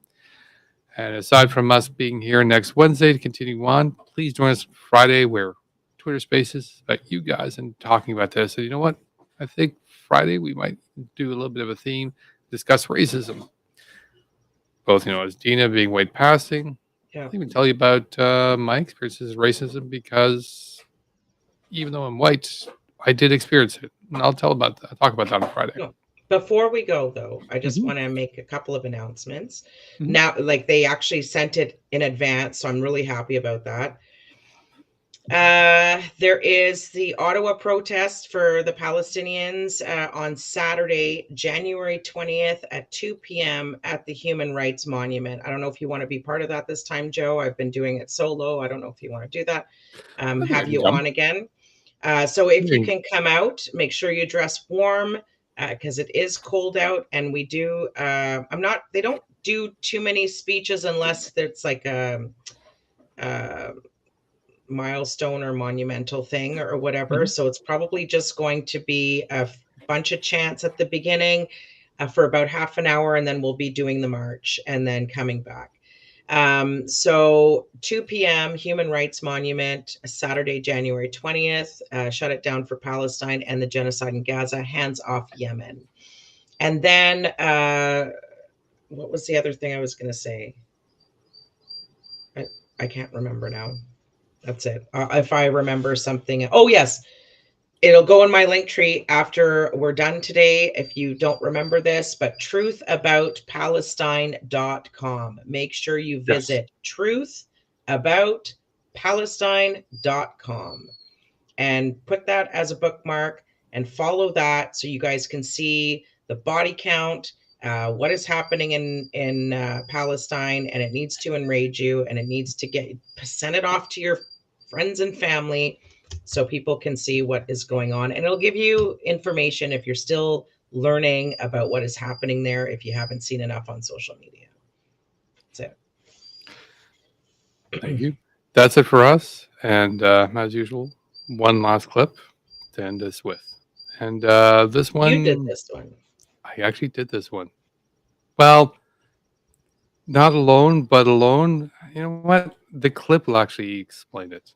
And aside from us being here next Wednesday to continue on, please join us Friday where Twitter Spaces is about you guys and talking about this. And you know what? I think Friday we might do a little bit of a theme, discuss racism. Both, as Dina being white passing. Yeah. I'll even tell you about my experiences with racism because even though I'm white, I did experience it. And I'll talk about that on Friday. No. Before we go, though, I just want to make a couple of announcements. Mhm. Now, like they actually sent it in advance, so I'm really happy about that. There is the Ottawa protest for the Palestinians on Saturday, January 20th at 2 p.m. at the Human Rights Monument. I don't know if you want to be part of that this time, Joe. I've been doing it solo. I don't know if you want to do that. Have you on again? So if you can come out, make sure you dress warm because it is cold out, and we do. They don't do too many speeches unless it's like a milestone or monumental thing or whatever. So it's probably just going to be a bunch of chants at the beginning for about half an hour, and then we'll be doing the march and then coming back. So 2 p.m. Human Rights Monument, Saturday, January 20th, shut it down for Palestine and the genocide in Gaza, hands off Yemen. And then what was the other thing I was going to say? I can't remember now. That's it. If I remember something. Oh, yes. It'll go in my link tree after we're done today. If you don't remember this, but truthaboutpalestine.com. Make sure you visit truthaboutpalestine.com and put that as a bookmark and follow that so you guys can see the body count, what is happening in Palestine, and it needs to enrage you, and it needs to send it off to your friends and family so people can see what is going on, and it'll give you information if you're still learning about what is happening there if you haven't seen enough on social media. That's it. Thank you. That's it for us, and as usual, one last clip to end this with, and this one You did this one. I actually did this one. Well, not alone, but alone. You know what? The clip will actually explain it.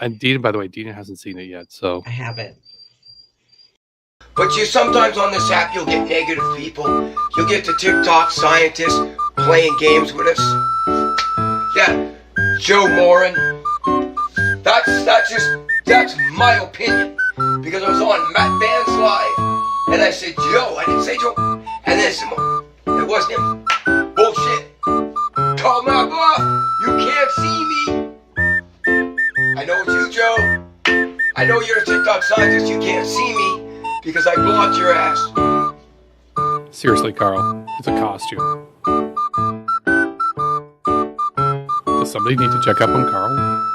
And Dina, by the way, Dina hasn't seen it yet, so I haven't. But sometimes on this app you'll get negative people. You'll get the TikTok scientists playing games with us. Yeah, Joe Morin. That's my opinion. Because I was on Matt Band's live, and I said Joe. I didn't say Joe. And then it wasn't him. Bullshit. Call my bluff. You can't see me. I know it's you, Joe. I know you're a TikTok scientist. You can't see me because I blocked your ass. seriously, Carl, it's a costume. Does somebody need to check up on Carl?